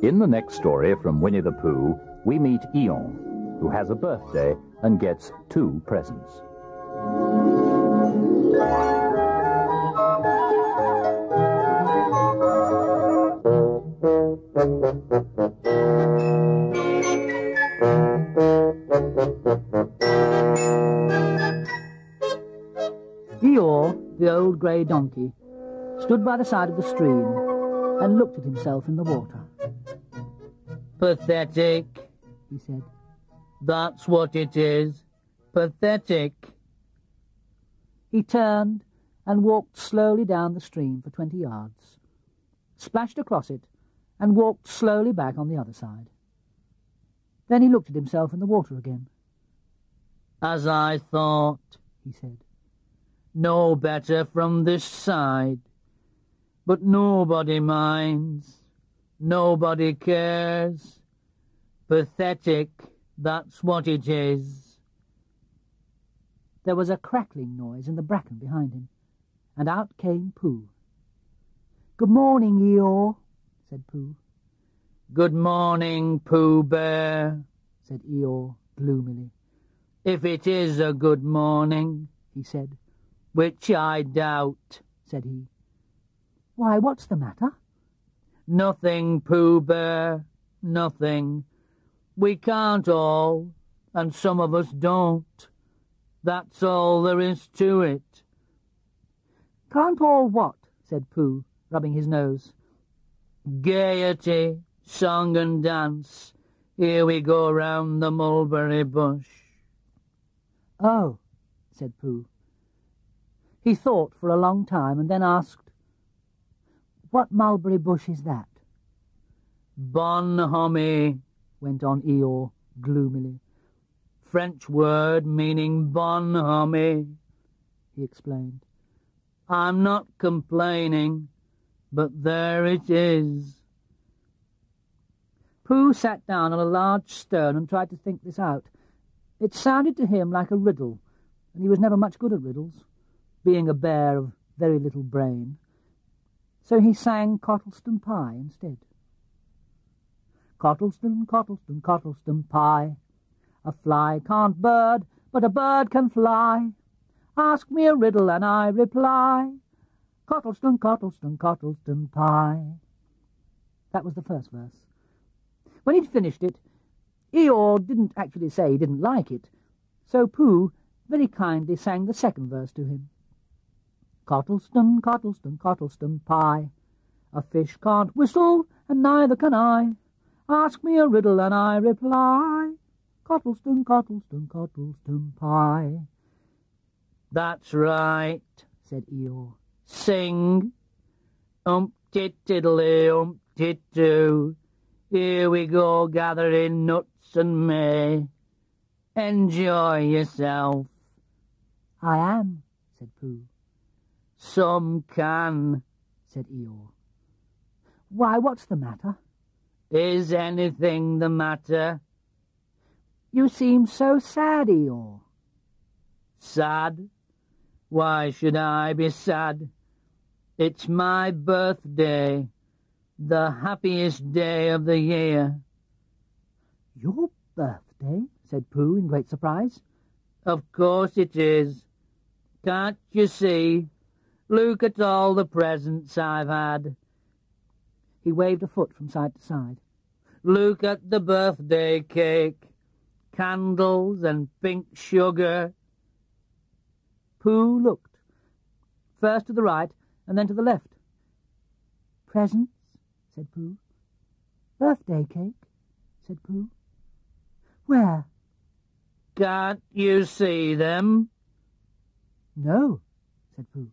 In the next story from Winnie the Pooh, we meet Eeyore, who has a birthday and gets 2 presents. Eeyore, the old grey donkey, stood by the side of the stream and looked at himself in the water. Pathetic, He said. that's what it is. Pathetic. He turned and walked slowly down the stream for 20 yards, splashed across it, and walked slowly back on the other side. Then he looked at himself in the water again. As I thought, He said. no better from this side. But nobody minds. Nobody cares. Pathetic, that's what it is. There was a crackling noise in the bracken behind him, and out came Pooh. "Good morning, Eeyore," said Pooh. Good morning, Pooh Bear, Said Eeyore gloomily. if it is a good morning, He said. which I doubt. Said he. "Why, what's the matter?" Nothing, Pooh Bear, nothing. We can't all, and some of us don't. That's all there is to it. "Can't all what?" said Pooh, rubbing his nose. Gaiety, song and dance, here we go round the mulberry bush. "Oh," said Pooh. He thought for a long time and then asked, "What mulberry bush is that?" Bonhomie, went on Eeyore gloomily. French word meaning bonhomie, He explained. I'm not complaining, but there it is. Pooh sat down on a large stone and tried to think this out. It sounded to him like a riddle, and he was never much good at riddles, being a bear of very little brain. So he sang Cottleston Pie instead. Cottleston, Cottleston, Cottleston Pie. A fly can't bird, but a bird can fly. Ask me a riddle and I reply. Cottleston, Cottleston, Cottleston Pie. That was the first verse. When he'd finished it, Eeyore didn't actually say he didn't like it, so Pooh very kindly sang the second verse to him. Cottleston, Cottleston, Cottleston pie. A fish can't whistle, and neither can I. Ask me a riddle, and I reply. Cottleston, Cottleston, Cottleston pie. That's right, said Eeyore. Sing. Umpty-tiddly, umpty-doo. Here we go gathering nuts and may. Enjoy yourself. I am, said Pooh. Some can, said Eeyore. Why, what's the matter? Is anything the matter? You seem so sad, Eeyore. Sad? Why should I be sad? It's my birthday, the happiest day of the year. Your birthday? Said Pooh in great surprise. Of course it is. Can't you see? Look at all the presents I've had. He waved a foot from side to side. Look at the birthday cake, candles and pink sugar. Pooh looked, first to the right and then to the left. Presents, said Pooh. Birthday cake, said Pooh. Where? Can't you see them? No, said Pooh.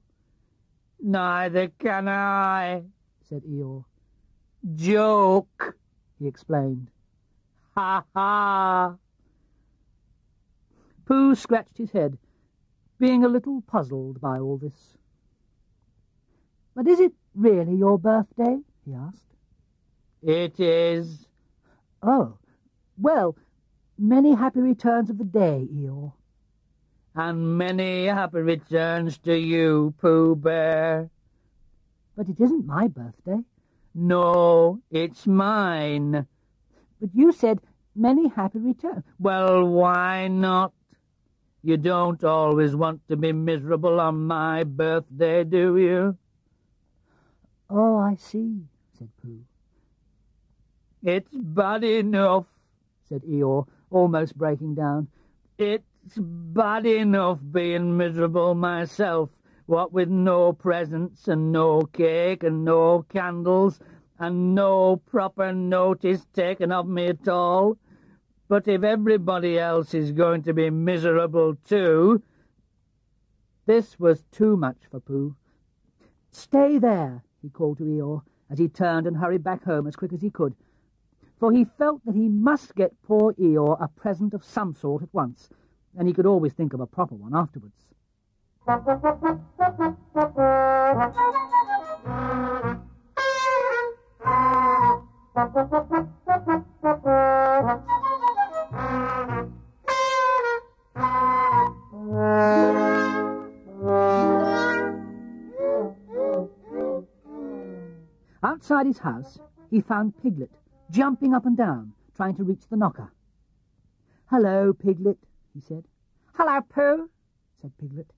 Neither can I, said Eeyore. Joke, he explained. Ha ha. Pooh scratched his head, being a little puzzled by all this. But is it really your birthday? He asked. It is. Oh, well, many happy returns of the day, Eeyore. And many happy returns to you, Pooh Bear. But it isn't my birthday. No, it's mine. But you said many happy returns. Well, why not? You don't always want to be miserable on my birthday, do you? Oh, I see, said Pooh. It's bad enough, said Eeyore, almost breaking down. It's bad enough being miserable myself, what with no presents and no cake and no candles and no proper notice taken of me at all. But if everybody else is going to be miserable too... This was too much for Pooh. Stay there, he called to Eeyore, as he turned and hurried back home as quick as he could, for he felt that he must get poor Eeyore a present of some sort at once, and he could always think of a proper one afterwards. Outside his house, he found Piglet, jumping up and down, trying to reach the knocker. "Hello, Piglet," he said. Hello, Pooh. Said Piglet.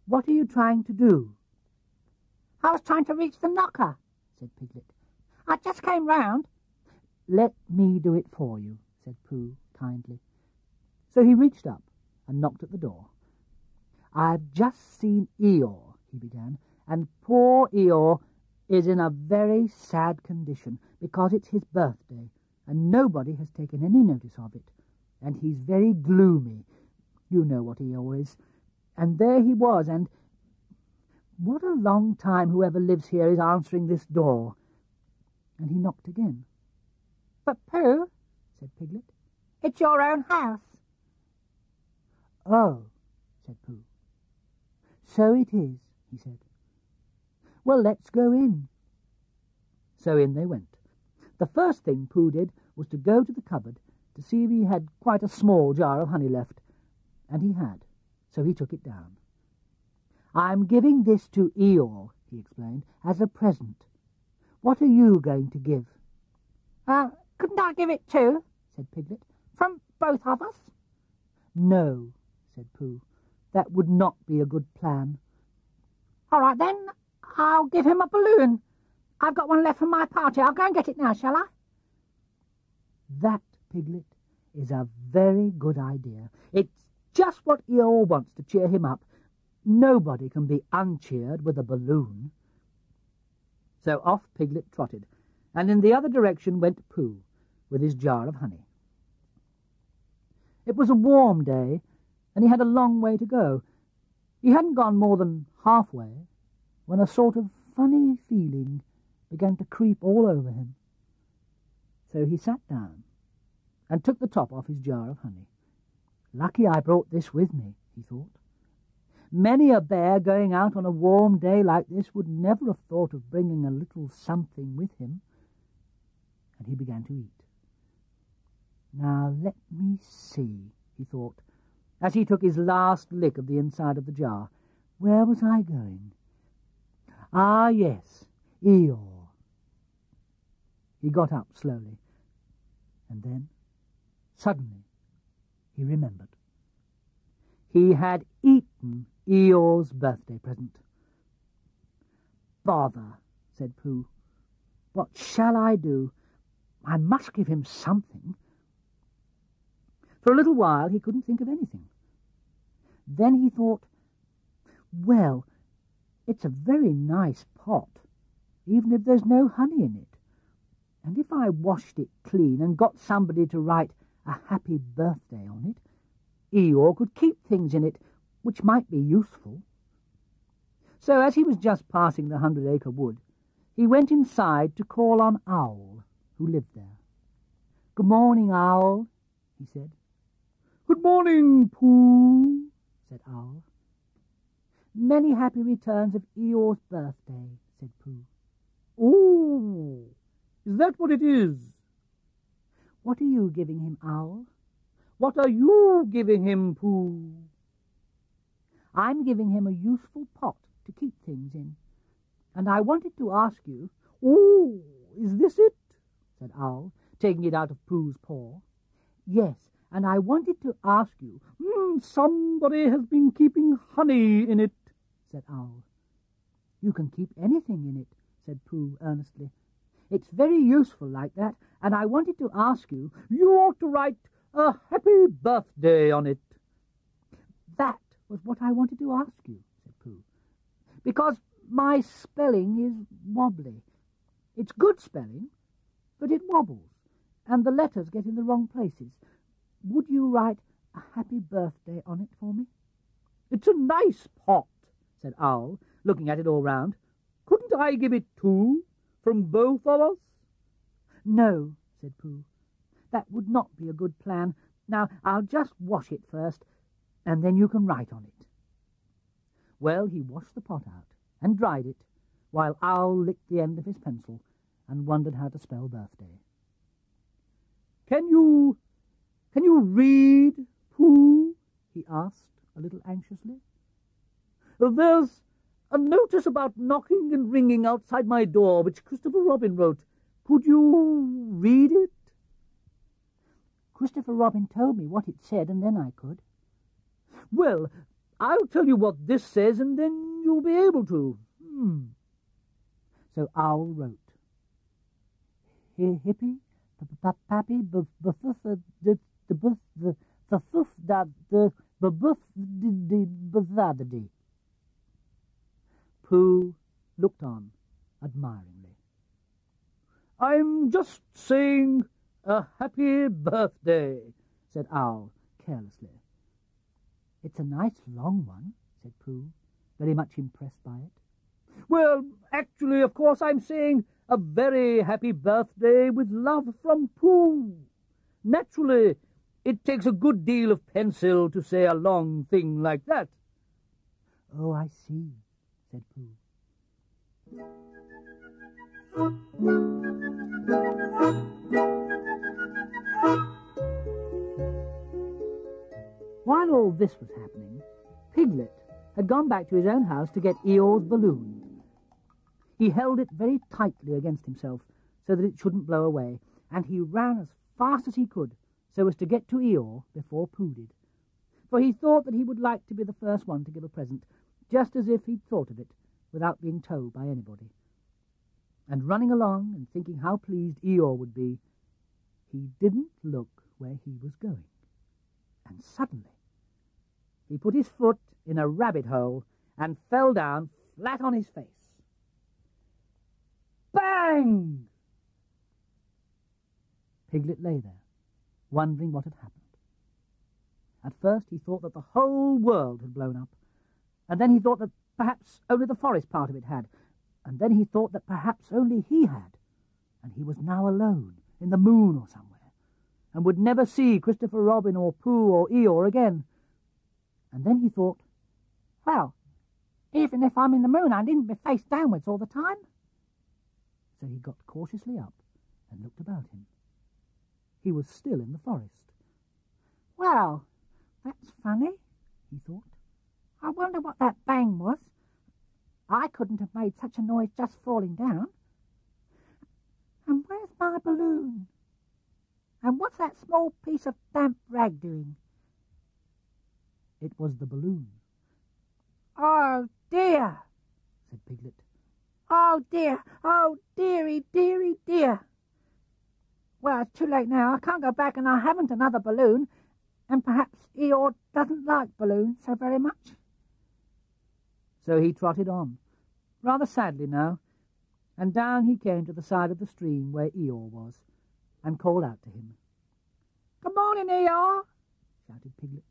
"What are you trying to do?" I was trying to reach the knocker, said Piglet. I just came round. "Let me do it for you," said Pooh kindly. So he reached up and knocked at the door. "I've just seen Eeyore," he began, "and poor Eeyore is in a very sad condition because it's his birthday, and nobody has taken any notice of it, and he's very gloomy. You know what Eeyore is. And there he was, and what a long time whoever lives here is answering this door." And he knocked again. But, Pooh, said Piglet. it's your own house. "Oh," said Pooh. "So it is," he said. "Well, let's go in." So in they went. The first thing Pooh did was to go to the cupboard to see if he had quite a small jar of honey left, and he had, so he took it down. "I'm giving this to Eeyore," he explained, "as a present. What are you going to give?" Couldn't I give it too? Said Piglet. From both of us? "No," said Pooh. "That would not be a good plan." All right, then, I'll give him a balloon. I've got one left from my party. I'll go and get it now, shall I? That, Piglet, is a very good idea. It's just what Eeyore wants to cheer him up. Nobody can be uncheered with a balloon. So off Piglet trotted, and in the other direction went Pooh, with his jar of honey. It was a warm day, and he had a long way to go. He hadn't gone more than halfway when a sort of funny feeling began to creep all over him. So he sat down and took the top off his jar of honey. Lucky I brought this with me, he thought. Many a bear going out on a warm day like this would never have thought of bringing a little something with him. And he began to eat. Now let me see, he thought, as he took his last lick of the inside of the jar. Where was I going? Ah, yes, Eeyore. He got up slowly, and then, suddenly, he remembered. He had eaten Eeyore's birthday present. Bother, said Pooh. What shall I do? I must give him something. For a little while he couldn't think of anything. Then he thought, well, it's a very nice pot, even if there's no honey in it. And if I washed it clean and got somebody to write a happy birthday on it, Eeyore could keep things in it which might be useful. So as he was just passing the 100-acre wood, he went inside to call on Owl, who lived there. Good morning, Owl, he said. Good morning, Pooh, said Owl. Many happy returns of Eeyore's birthday, said Pooh. Oh, is that what it is? What are you giving him, Owl? What are you giving him, Pooh? I'm giving him a useful pot to keep things in, and I wanted to ask you— Oh, is this it? Said Owl, taking it out of Pooh's paw. Yes, and I wanted to ask you— Somebody has been keeping honey in it, said Owl. You can keep anything in it, said Pooh earnestly. It's very useful like that, and I wanted to ask you— You ought to write a happy birthday on it. That was what I wanted to ask you, said Pooh, because my spelling is wobbly. It's good spelling, but it wobbles, and the letters get in the wrong places. Would you write a happy birthday on it for me? It's a nice pot, said Owl, looking at it all round. Couldn't I give it two, from both of us? No, said Pooh. That would not be a good plan. Now, I'll just wash it first, and then you can write on it. Well, he washed the pot out and dried it, while Owl licked the end of his pencil and wondered how to spell birthday. Can you read, Pooh? He asked, a little anxiously. There's a notice about knocking and ringing outside my door, which Christopher Robin wrote. Could you read it? Christopher Robin told me what it said, and then I could. Well, I'll tell you what this says, and then you'll be able to. So Owl wrote, hippy, pappy, Pooh looked on admiringly. I'm just saying a happy birthday, said Owl carelessly. It's a nice long one, said Pooh, very much impressed by it. Well, actually, of course, I'm saying a very happy birthday with love from Pooh. Naturally, it takes a good deal of pencil to say a long thing like that. Oh, I see, said Pooh. While all this was happening, Piglet had gone back to his own house to get Eeyore's balloon. He held it very tightly against himself so that it shouldn't blow away, and he ran as fast as he could so as to get to Eeyore before Pooh did. For he thought that he would like to be the first one to give a present, just as if he'd thought of it, without being told by anybody. And running along and thinking how pleased Eeyore would be, he didn't look where he was going. And suddenly he put his foot in a rabbit hole and fell down flat on his face. Bang! Piglet lay there, wondering what had happened. At first he thought that the whole world had blown up, and then he thought that perhaps only the forest part of it had, and then he thought that perhaps only he had, and he was now alone in the moon or somewhere, and would never see Christopher Robin or Pooh or Eeyore again. And then he thought, well, even if I'm in the moon, I needn't be face downwards all the time. So he got cautiously up and looked about him. He was still in the forest. Well, that's funny, he thought. I wonder what that bang was. I couldn't have made such a noise just falling down. And where's my balloon? And what's that small piece of damp rag doing? It was the balloon. Oh, dear, said Piglet. Oh, dear, oh, dearie, dearie, dear. Well, it's too late now. I can't go back, and I haven't another balloon, and perhaps Eeyore doesn't like balloons so very much. So he trotted on, rather sadly now, and down he came to the side of the stream where Eeyore was, and called out to him. Good morning, Eeyore, shouted Piglet.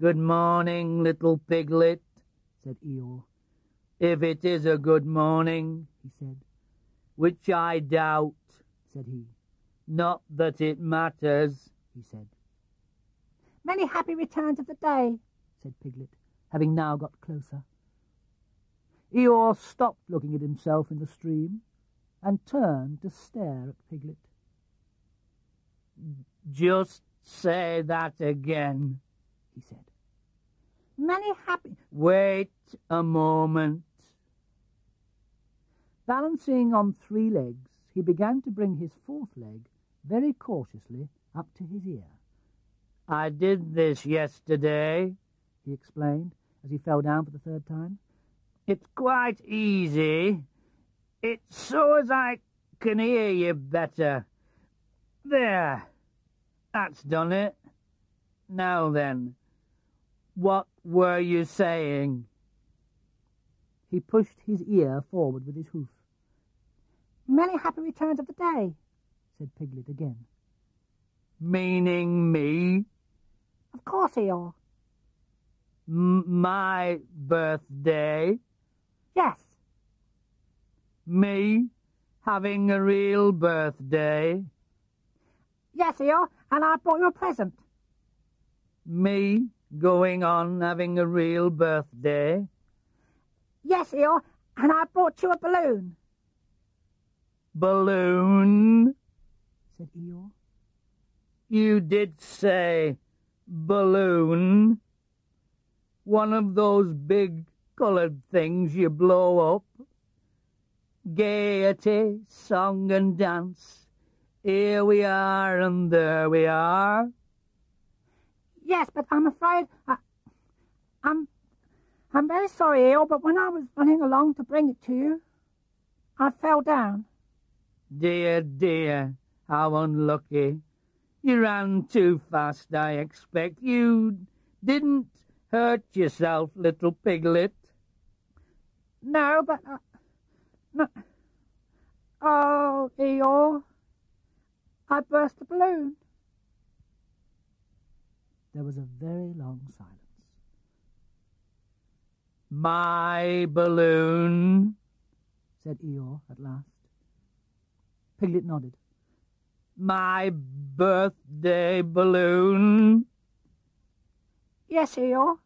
Good morning, little Piglet, said Eeyore. If it is a good morning, he said. Which I doubt, said he. Not that it matters, he said. Many happy returns of the day, said Piglet, having now got closer. Eeyore stopped looking at himself in the stream and turned to stare at Piglet. Just say that again, he said. Many happy... Wait a moment. Balancing on 3 legs, he began to bring his 4th leg very cautiously up to his ear. I did this yesterday, he explained, as he fell down for the 3rd time. It's quite easy. It's so as I can hear you better. There. That's done it. Now then, what were you saying? He pushed his ear forward with his hoof. Many happy returns of the day, said Piglet again. Meaning me? Of course, Eeyore. My birthday? Yes. Me having a real birthday? Yes, Eeyore, and I brought you a present. Me going on having a real birthday? Yes, Eeyore, and I brought you a balloon. Balloon? said Eeyore. You did say balloon. One of those big coloured things you blow up. Gaiety, song and dance. Here we are and there we are. Yes, but I'm afraid I'm very sorry, Eeyore, but when I was running along to bring it to you, I fell down. Dear, dear, how unlucky. You ran too fast, I expect. You didn't hurt yourself, little Piglet. No, but... no. Oh, Eeyore, I burst the balloon. There was a very long silence. My balloon, said Eeyore at last. Piglet nodded. My birthday balloon. Yes, Eeyore,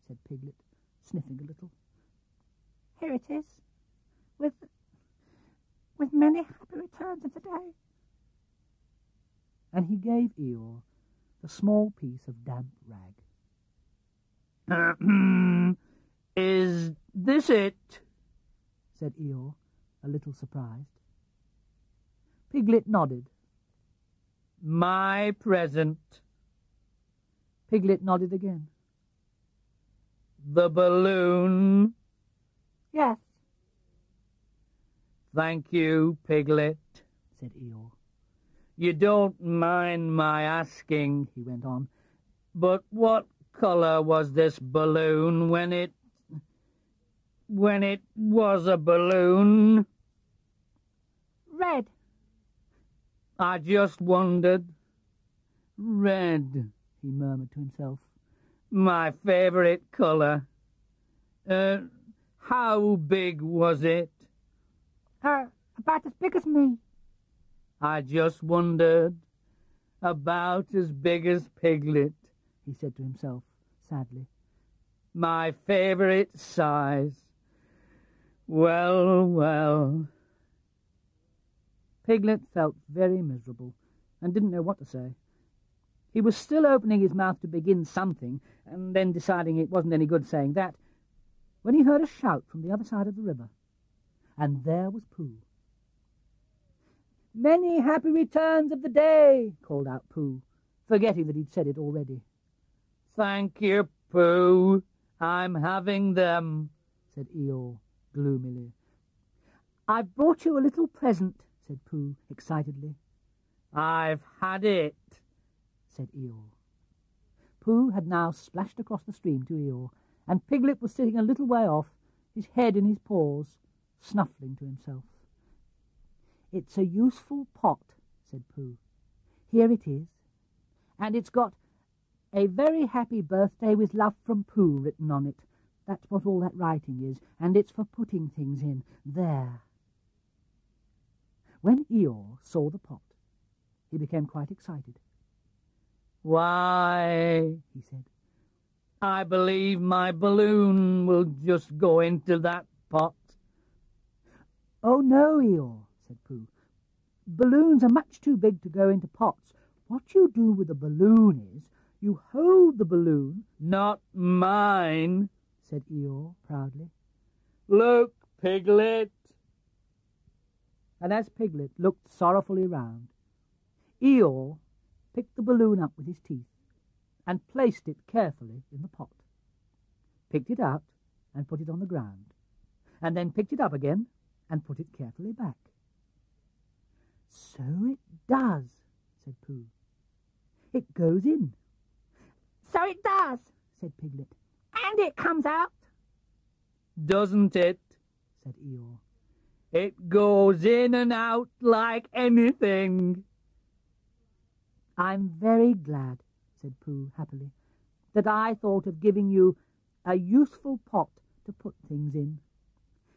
said Piglet, sniffing a little. Here it is, with many happy returns of the day. And he gave Eeyore the small piece of damp rag. Is this it? said Eeyore, a little surprised. Piglet nodded. My present. Piglet nodded again. The balloon. Yes. Thank you, Piglet, said Eeyore. You don't mind my asking, he went on, but what colour was this balloon when it... when it was a balloon. Red. I just wondered. Red, he murmured to himself. My favourite colour. How big was it? About as big as me. I just wondered. About as big as Piglet, he said to himself, sadly. My favourite size. Well, well. Piglet felt very miserable and didn't know what to say. He was still opening his mouth to begin something, and then deciding it wasn't any good saying that, when he heard a shout from the other side of the river. And there was Pooh. "Many happy returns of the day," called out Pooh, forgetting that he'd said it already. "Thank you, Pooh. I'm having them," said Eeyore gloomily. "I've brought you a little present," said Pooh excitedly. "I've had it," said Eeyore. Pooh had now splashed across the stream to Eeyore, and Piglet was sitting a little way off, his head in his paws, snuffling to himself. "It's a useful pot," said Pooh. "Here it is, and it's got 'A very happy birthday with love from Pooh' written on it. That's what all that writing is, and it's for putting things in. There." When Eeyore saw the pot, he became quite excited. "Why," he said, "I believe my balloon will just go into that pot." "Oh, no, Eeyore," said Pooh. "Balloons are much too big to go into pots. What you do with a balloon is, you hold the balloon—" "Not mine," said Eeyore proudly. "Look, Piglet." And as Piglet looked sorrowfully round, Eeyore picked the balloon up with his teeth and placed it carefully in the pot, picked it out and put it on the ground, and then picked it up again and put it carefully back. "So it does," said Pooh. "It goes in." "So it does," said Piglet. "And it comes out." "Doesn't it?" said Eeyore. "It goes in and out like anything." "I'm very glad," said Pooh happily, "that I thought of giving you a useful pot to put things in."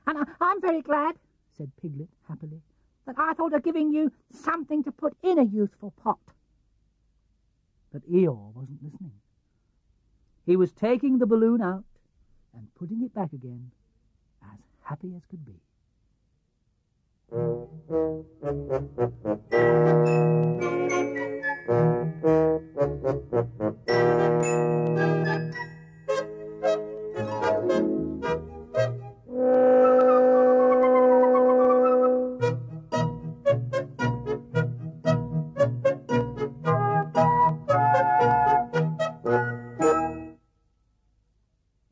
"And I'm very glad," said Piglet happily, "that I thought of giving you something to put in a useful pot." But Eeyore wasn't listening. He was taking the balloon out and putting it back again, as happy as could be.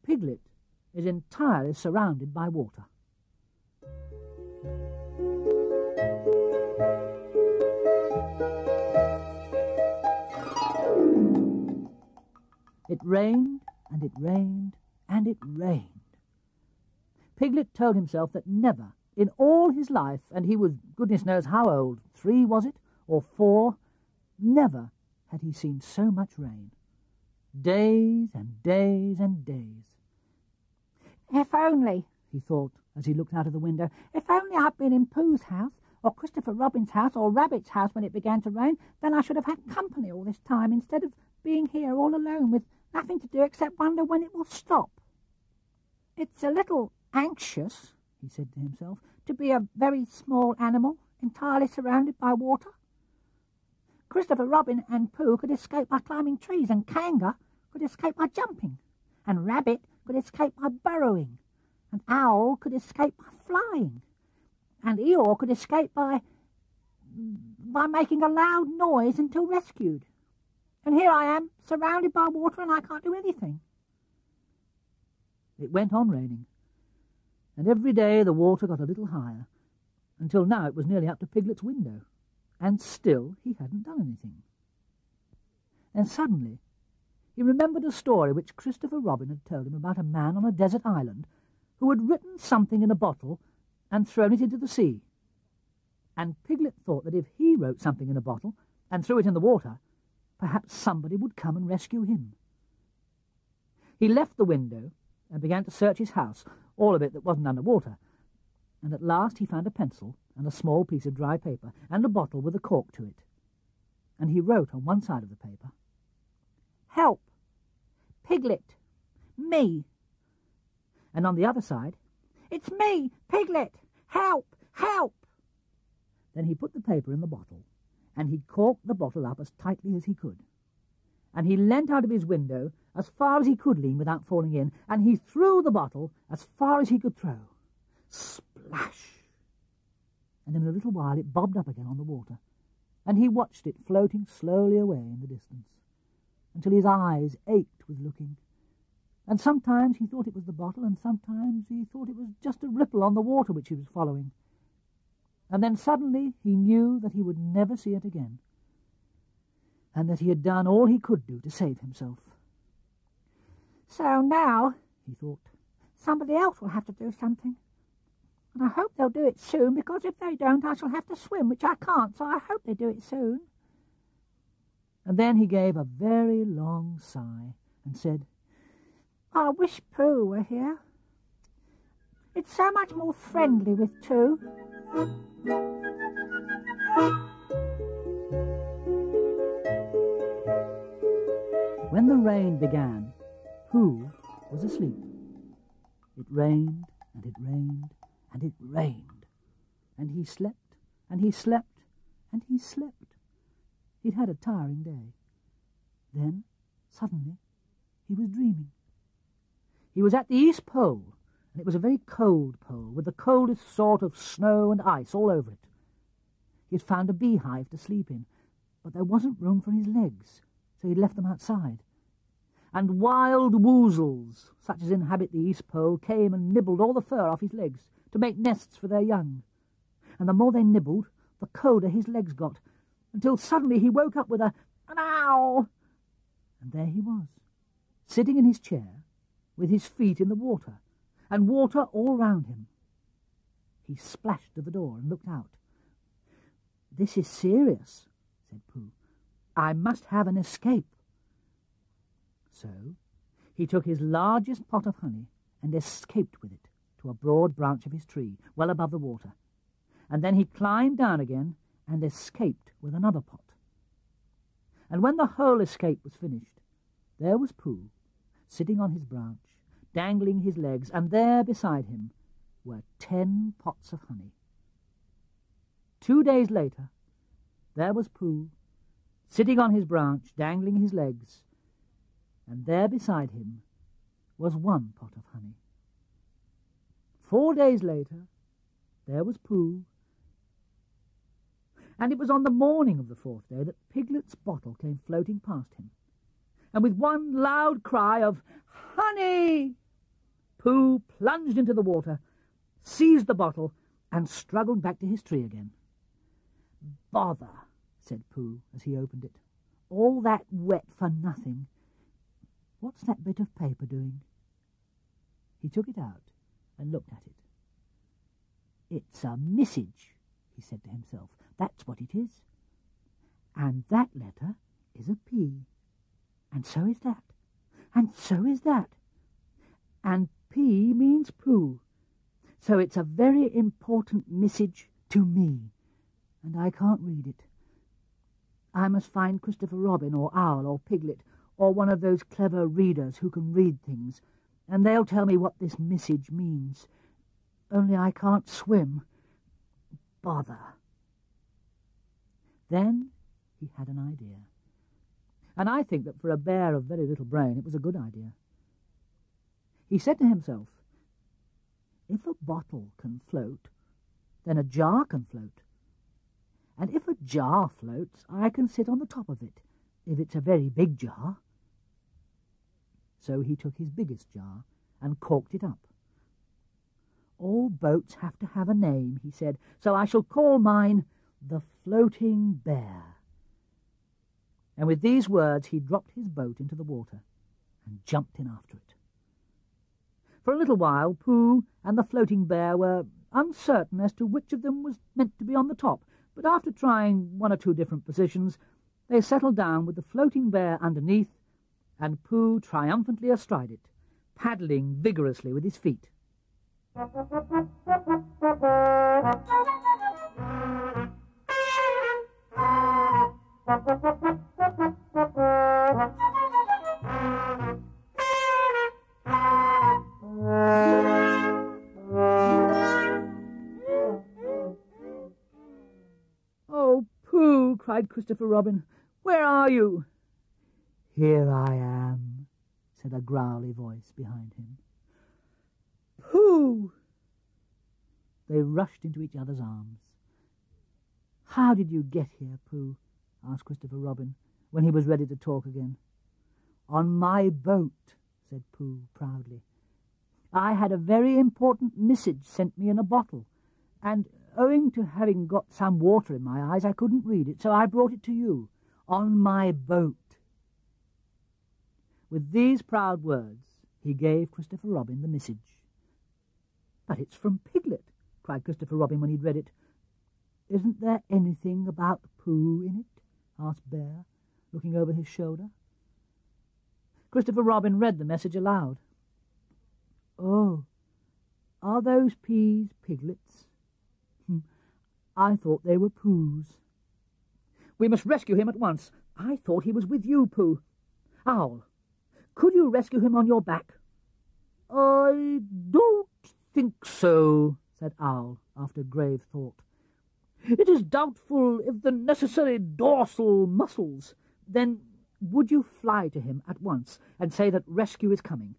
Piglet is entirely surrounded by water. It rained, and it rained, and it rained. Piglet told himself that never, in all his life, and he was goodness knows how old, 3 was it, or 4, never had he seen so much rain. Days and days and days. "If only," he thought as he looked out of the window, "if only I'd been in Pooh's house, or Christopher Robin's house, or Rabbit's house when it began to rain, then I should have had company all this time, instead of being here all alone with nothing to do except wonder when it will stop. It's a little anxious," he said to himself, "to be a very small animal, entirely surrounded by water. Christopher Robin and Pooh could escape by climbing trees, and Kanga could escape by jumping, and Rabbit could escape by burrowing, and Owl could escape by flying, and Eeyore could escape by making a loud noise until rescued. And here I am, surrounded by water, and I can't do anything." It went on raining, and every day the water got a little higher, until now it was nearly up to Piglet's window, and still he hadn't done anything. And suddenly he remembered a story which Christopher Robin had told him about a man on a desert island who had written something in a bottle and thrown it into the sea. And Piglet thought that if he wrote something in a bottle and threw it in the water, perhaps somebody would come and rescue him. He left the window and began to search his house, all of it that wasn't under water, and at last he found a pencil and a small piece of dry paper and a bottle with a cork to it. And he wrote on one side of the paper, "Help! Piglet! Me!" And on the other side, "It's me, Piglet! Help! Help!" Then he put the paper in the bottle, and he corked the bottle up as tightly as he could. And he leant out of his window as far as he could lean without falling in, and he threw the bottle as far as he could throw. Splash! And in a little while it bobbed up again on the water, and he watched it floating slowly away in the distance, until his eyes ached with looking. And sometimes he thought it was the bottle, and sometimes he thought it was just a ripple on the water which he was following. And then suddenly he knew that he would never see it again, and that he had done all he could do to save himself. So now, he thought, somebody else will have to do something. And I hope they'll do it soon, because if they don't, I shall have to swim, which I can't, so I hope they do it soon. And then he gave a very long sigh and said, "I wish Pooh were here. It's so much more friendly with two." When the rain began, Pooh was asleep. It rained, and it rained, and it rained, and he slept, and he slept, and he slept. He'd had a tiring day. Then, suddenly, he was dreaming. He was at the East Pole, and it was a very cold pole, with the coldest sort of snow and ice all over it. He had found a beehive to sleep in, but there wasn't room for his legs, so he'd left them outside. And wild woozles, such as inhabit the East Pole, came and nibbled all the fur off his legs to make nests for their young. And the more they nibbled, the colder his legs got, until suddenly he woke up with an ow! And there he was, sitting in his chair, with his feet in the water, and water all round him. He splashed to the door and looked out. "This is serious," said Pooh. "I must have an escape." So he took his largest pot of honey and escaped with it to a broad branch of his tree, well above the water. And then he climbed down again and escaped with another pot. And when the whole escape was finished, there was Pooh, sitting on his branch, dangling his legs, and there beside him were 10 pots of honey. 2 days later, there was Pooh, sitting on his branch, dangling his legs, and there beside him was 1 pot of honey. 4 days later, there was Pooh, and it was on the morning of the 4th day that Piglet's bottle came floating past him, and with one loud cry of "Honey!" Pooh plunged into the water, seized the bottle, and struggled back to his tree again. "Bother," said Pooh as he opened it. "All that wet for nothing. What's that bit of paper doing?" He took it out and looked at it. "It's a message," he said to himself. "That's what it is. And that letter is a P. And so is that. And so is that. And P means Pooh. So it's a very important message to me. And I can't read it. I must find Christopher Robin or Owl or Piglet or one of those clever readers who can read things, and they'll tell me what this message means. Only I can't swim. Bother." Then he had an idea. And I think that for a bear of very little brain it was a good idea. He said to himself, "If a bottle can float, then a jar can float. And if a jar floats, I can sit on the top of it, if it's a very big jar." So he took his biggest jar and corked it up. "All boats have to have a name," he said, "so I shall call mine the Floating Bear." And with these words he dropped his boat into the water and jumped in after it. For a little while, Pooh and the floating bear were uncertain as to which of them was meant to be on the top, but after trying one or two different positions, they settled down with the floating bear underneath and Pooh triumphantly astride it, paddling vigorously with his feet. "Oh, Pooh!" cried Christopher Robin. "Where are you?" "Here I am," said a growly voice behind him. "Pooh!" They rushed into each other's arms. "How did you get here, Pooh?" asked Christopher Robin, when he was ready to talk again. "On my boat," said Pooh proudly. "I had a very important message sent me in a bottle, and owing to having got some water in my eyes, I couldn't read it, so I brought it to you. On my boat." With these proud words, he gave Christopher Robin the message. "But it's from Piglet," cried Christopher Robin when he'd read it. "Isn't there anything about Pooh in it?" asked Bear, looking over his shoulder. Christopher Robin read the message aloud. "Oh, are those peas Piglets? I thought they were Pooh's." "We must rescue him at once. I thought he was with you, Pooh. Owl, could you rescue him on your back?" "I don't think so," said Owl, after grave thought. "It is doubtful if the necessary dorsal muscles—" "Then would you fly to him at once and say that rescue is coming?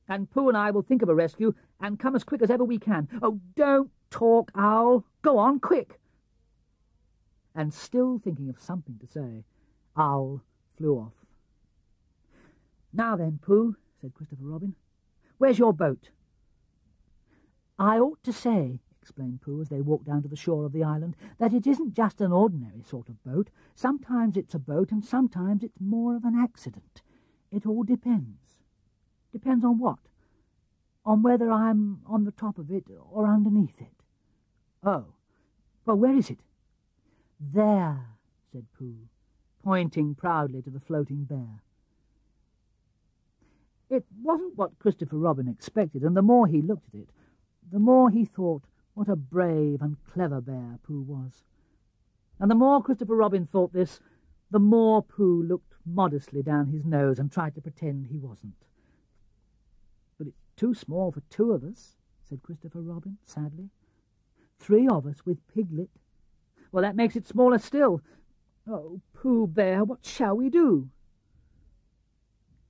And Pooh and I will think of a rescue and come as quick as ever we can. Oh, don't talk, Owl. Go on, quick." And still thinking of something to say, Owl flew off. "Now then, Pooh," said Christopher Robin, "where's your boat?" "I ought to say," explained Pooh as they walked down to the shore of the island, "that it isn't just an ordinary sort of boat. Sometimes it's a boat and sometimes it's more of an accident. It all depends." "Depends on what?" "On whether I'm on the top of it or underneath it." "Oh, well, where is it?" "There," said Pooh, pointing proudly to the floating bear. It wasn't what Christopher Robin expected, and the more he looked at it, the more he thought what a brave and clever bear Pooh was. And the more Christopher Robin thought this, the more Pooh looked modestly down his nose and tried to pretend he wasn't. "But it's too small for two of us," said Christopher Robin sadly. "3 of us with Piglet." "Well, that makes it smaller still. Oh, Pooh Bear, what shall we do?"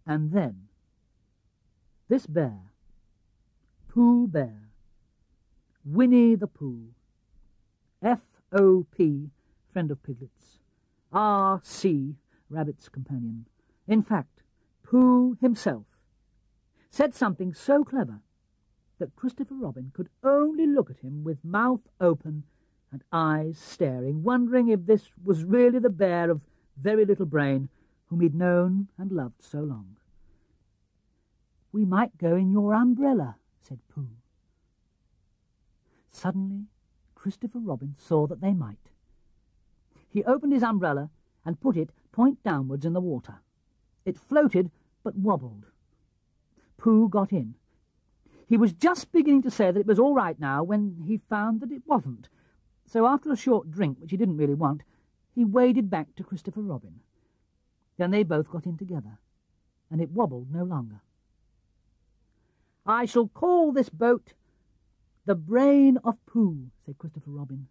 And then this bear, Pooh Bear, Winnie the Pooh, F.O.P., friend of Piglet's, R.C., Rabbit's companion, in fact, Pooh himself, said something so clever that Christopher Robin could only look at him with mouth open and eyes staring, wondering if this was really the bear of very little brain whom he'd known and loved so long. "We might go in your umbrella," said Pooh. Suddenly, Christopher Robin saw that they might. He opened his umbrella and put it point downwards in the water. It floated, but wobbled. Pooh got in. He was just beginning to say that it was all right now when he found that it wasn't. So after a short drink, which he didn't really want, he waded back to Christopher Robin. Then they both got in together, and it wobbled no longer. "I shall call this boat the Brain of Pooh," said Christopher Robin.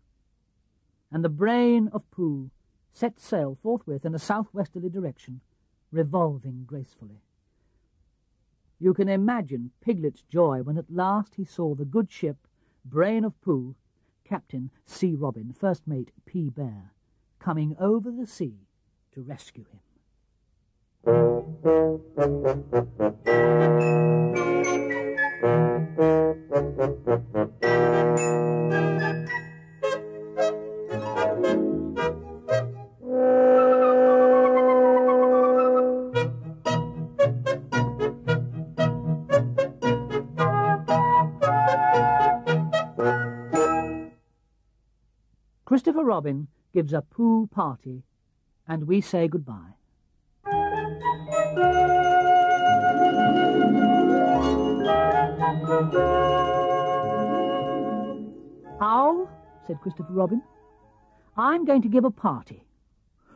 And the Brain of Pooh set sail forthwith in a southwesterly direction, revolving gracefully. You can imagine Piglet's joy when at last he saw the good ship Brain of Pooh, Captain C. Robin, First Mate P. Bear, coming over the sea to rescue him. Christopher Robin gives a Pooh party, and we say goodbye. Owl, said Christopher Robin, I'm going to give a party.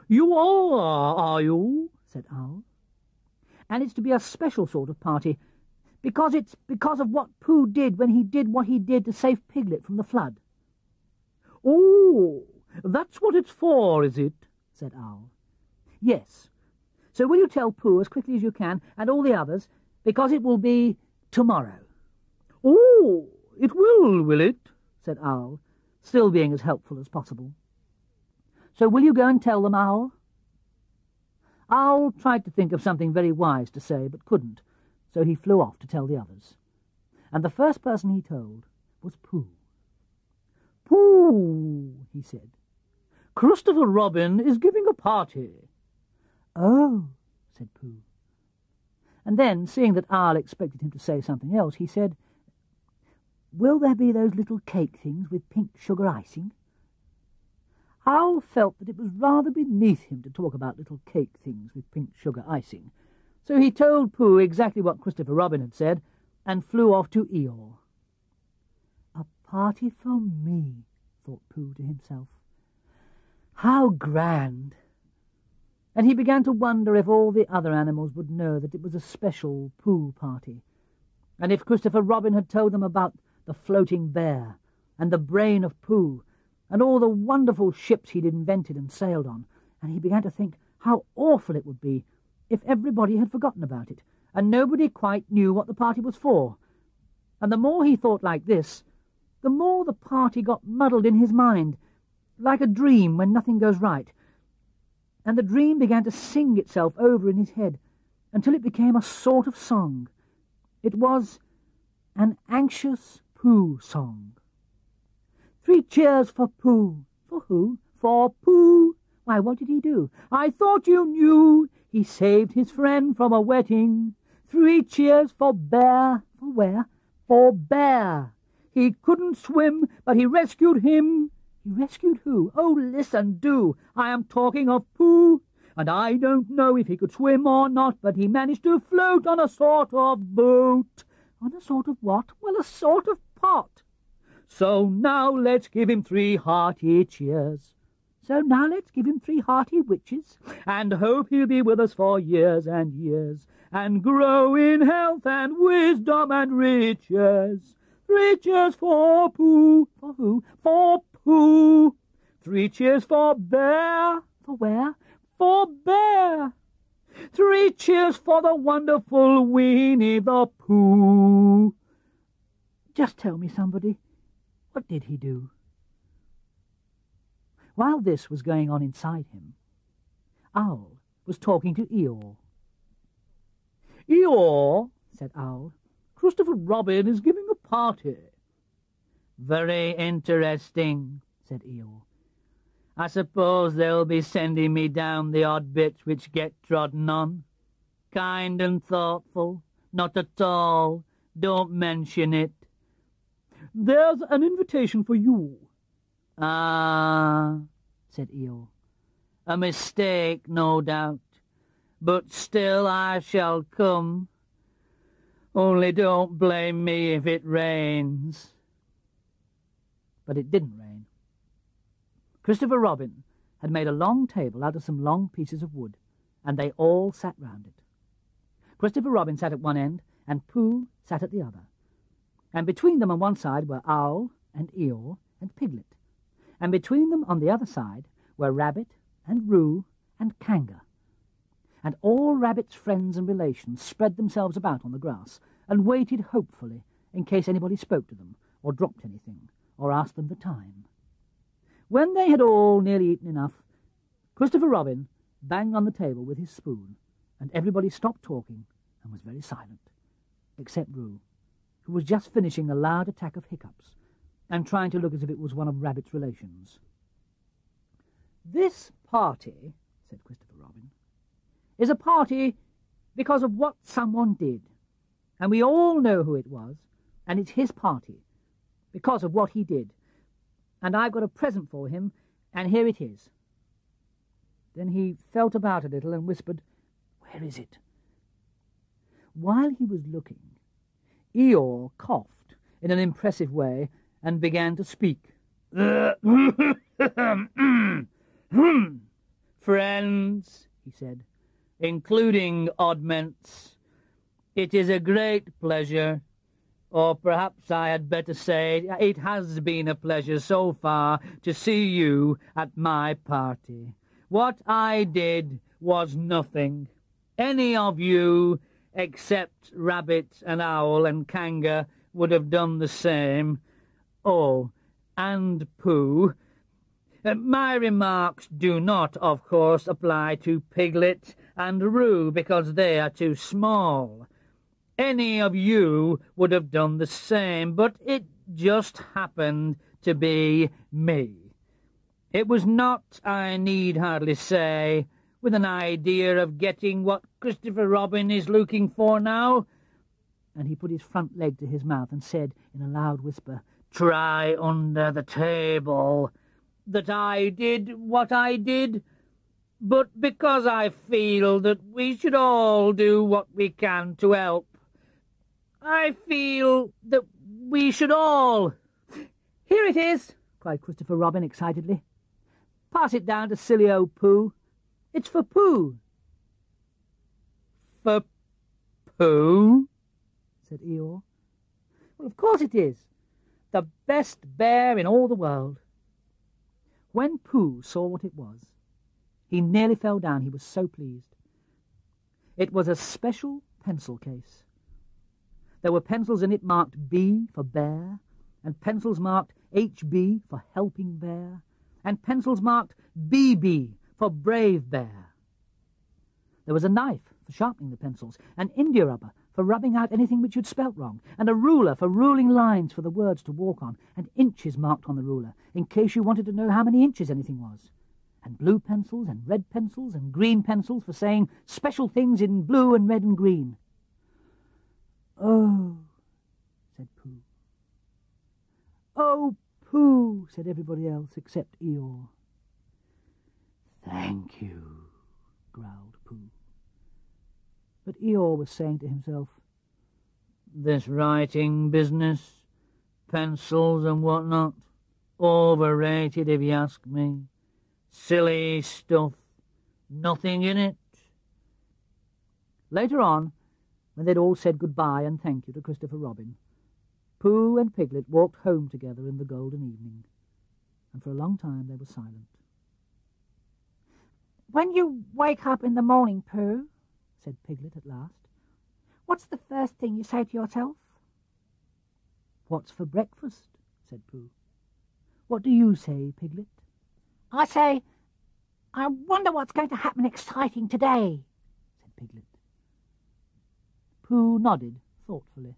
You are you? Said Owl. And it's to be a special sort of party, because it's because of what Pooh did when he did what he did to save Piglet from the flood. Oh, that's what it's for, is it? Said Owl. Yes. So will you tell Pooh as quickly as you can, and all the others, because it will be tomorrow. Oh, it will it? Said Owl, still being as helpful as possible. So will you go and tell them, Owl? Owl tried to think of something very wise to say, but couldn't, so he flew off to tell the others. And the first person he told was Pooh. Pooh, he said, Christopher Robin is giving a party. Oh, said Pooh. And then, seeing that Owl expected him to say something else, he said, Will there be those little cake things with pink sugar icing? Owl felt that it was rather beneath him to talk about little cake things with pink sugar icing, so he told Pooh exactly what Christopher Robin had said, and flew off to Eeyore. A party for me, thought Pooh to himself. How grand! And he began to wonder if all the other animals would know that it was a special Pooh party, and if Christopher Robin had told them about the floating bear, and the brain of Pooh, and all the wonderful ships he'd invented and sailed on, and he began to think how awful it would be if everybody had forgotten about it, and nobody quite knew what the party was for. And the more he thought like this, the more the party got muddled in his mind, like a dream when nothing goes right. And the dream began to sing itself over in his head, until it became a sort of song. It was an anxious Pooh song. 3 cheers for Pooh. For who? For Pooh. Why, what did he do? I thought you knew. He saved his friend from a wetting. 3 cheers for Bear. For where? For Bear. He couldn't swim, but he rescued him. He rescued who? Oh, listen, do. I am talking of Pooh. And I don't know if he could swim or not, but he managed to float on a sort of boat. On a sort of what? Well, a sort of pot. So now let's give him 3 hearty cheers. So now let's give him 3 hearty witches, and hope he'll be with us for years and years, and grow in health and wisdom and riches. 3 cheers for Pooh. For who? For Pooh. 3 cheers for Bear. For where? For Bear. 3 cheers for the wonderful Winnie the Pooh. Just tell me, somebody, what did he do? While this was going on inside him, Owl was talking to Eeyore. Eeyore, said Owl, Christopher Robin is giving a party. Very interesting, said Eeyore. I suppose they'll be sending me down the odd bits which get trodden on. Kind and thoughtful, not at all. Don't mention it. There's an invitation for you. Ah, said Eeyore. A mistake, no doubt. But still I shall come. Only don't blame me if it rains. But it didn't rain. Christopher Robin had made a long table out of some long pieces of wood, and they all sat round it. Christopher Robin sat at one end, and Pooh sat at the other. And between them on one side were Owl and Eeyore and Piglet, and between them on the other side were Rabbit and Roo and Kanga. And all Rabbit's friends and relations spread themselves about on the grass and waited hopefully in case anybody spoke to them or dropped anything or asked them the time. When they had all nearly eaten enough, Christopher Robin banged on the table with his spoon, and everybody stopped talking and was very silent, except Roo, who was just finishing a loud attack of hiccups and trying to look as if it was one of Rabbit's relations. "This party," said Christopher Robin, "is a party because of what someone did, and we all know who it was, and it's his party, because of what he did. And I've got a present for him, And here it is." Then he felt about a little and whispered, "Where is it?" While he was looking, Eeyore coughed in an impressive way and began to speak. "Friends," he said, "including oddments, it is a great pleasure, or perhaps I had better say it has been a pleasure so far to see you at my party. What I did was nothing. Any of you, except Rabbit and Owl and Kanga, would have done the same. Oh, and Pooh. My remarks do not, of course, apply to Piglet and Roo, because they are too small. Any of you would have done the same, but it just happened to be me. It was not, I need hardly say, with an idea of getting what Christopher Robin is looking for now." And he put his front leg to his mouth and said in a loud whisper, "Try under the table, that I did what I did, but because I feel that we should all do what we can to help. I feel that we should all—" "Here it is," cried Christopher Robin excitedly. "Pass it down to silly old Pooh. It's for Pooh." "For Pooh?" said Eeyore. "Well, of course it is. The best bear in all the world." When Pooh saw what it was, he nearly fell down, he was so pleased. It was a special pencil case. There were pencils in it marked B for bear, and pencils marked HB for helping bear, and pencils marked BB for brave bear. There was a knife for sharpening the pencils, an India rubber for rubbing out anything which you'd spelt wrong, and a ruler for ruling lines for the words to walk on, and inches marked on the ruler, in case you wanted to know how many inches anything was, and blue pencils and red pencils and green pencils for saying special things in blue and red and green. "Oh," said Pooh. "Oh, Pooh," said everybody else except Eeyore. "Thank you," growled Pooh. But Eeyore was saying to himself, "This writing business, pencils and what-not, overrated if you ask me. Silly stuff, nothing in it." Later on, when they'd all said goodbye and thank you to Christopher Robin, Pooh and Piglet walked home together in the golden evening, and for a long time they were silent. "When you wake up in the morning, Pooh," said Piglet at last, "what's the first thing you say to yourself?" "What's for breakfast?" said Pooh. "What do you say, Piglet?" "I say, I wonder what's going to happen exciting today," said Piglet. Pooh nodded thoughtfully.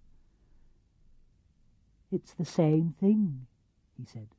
"It's the same thing," he said.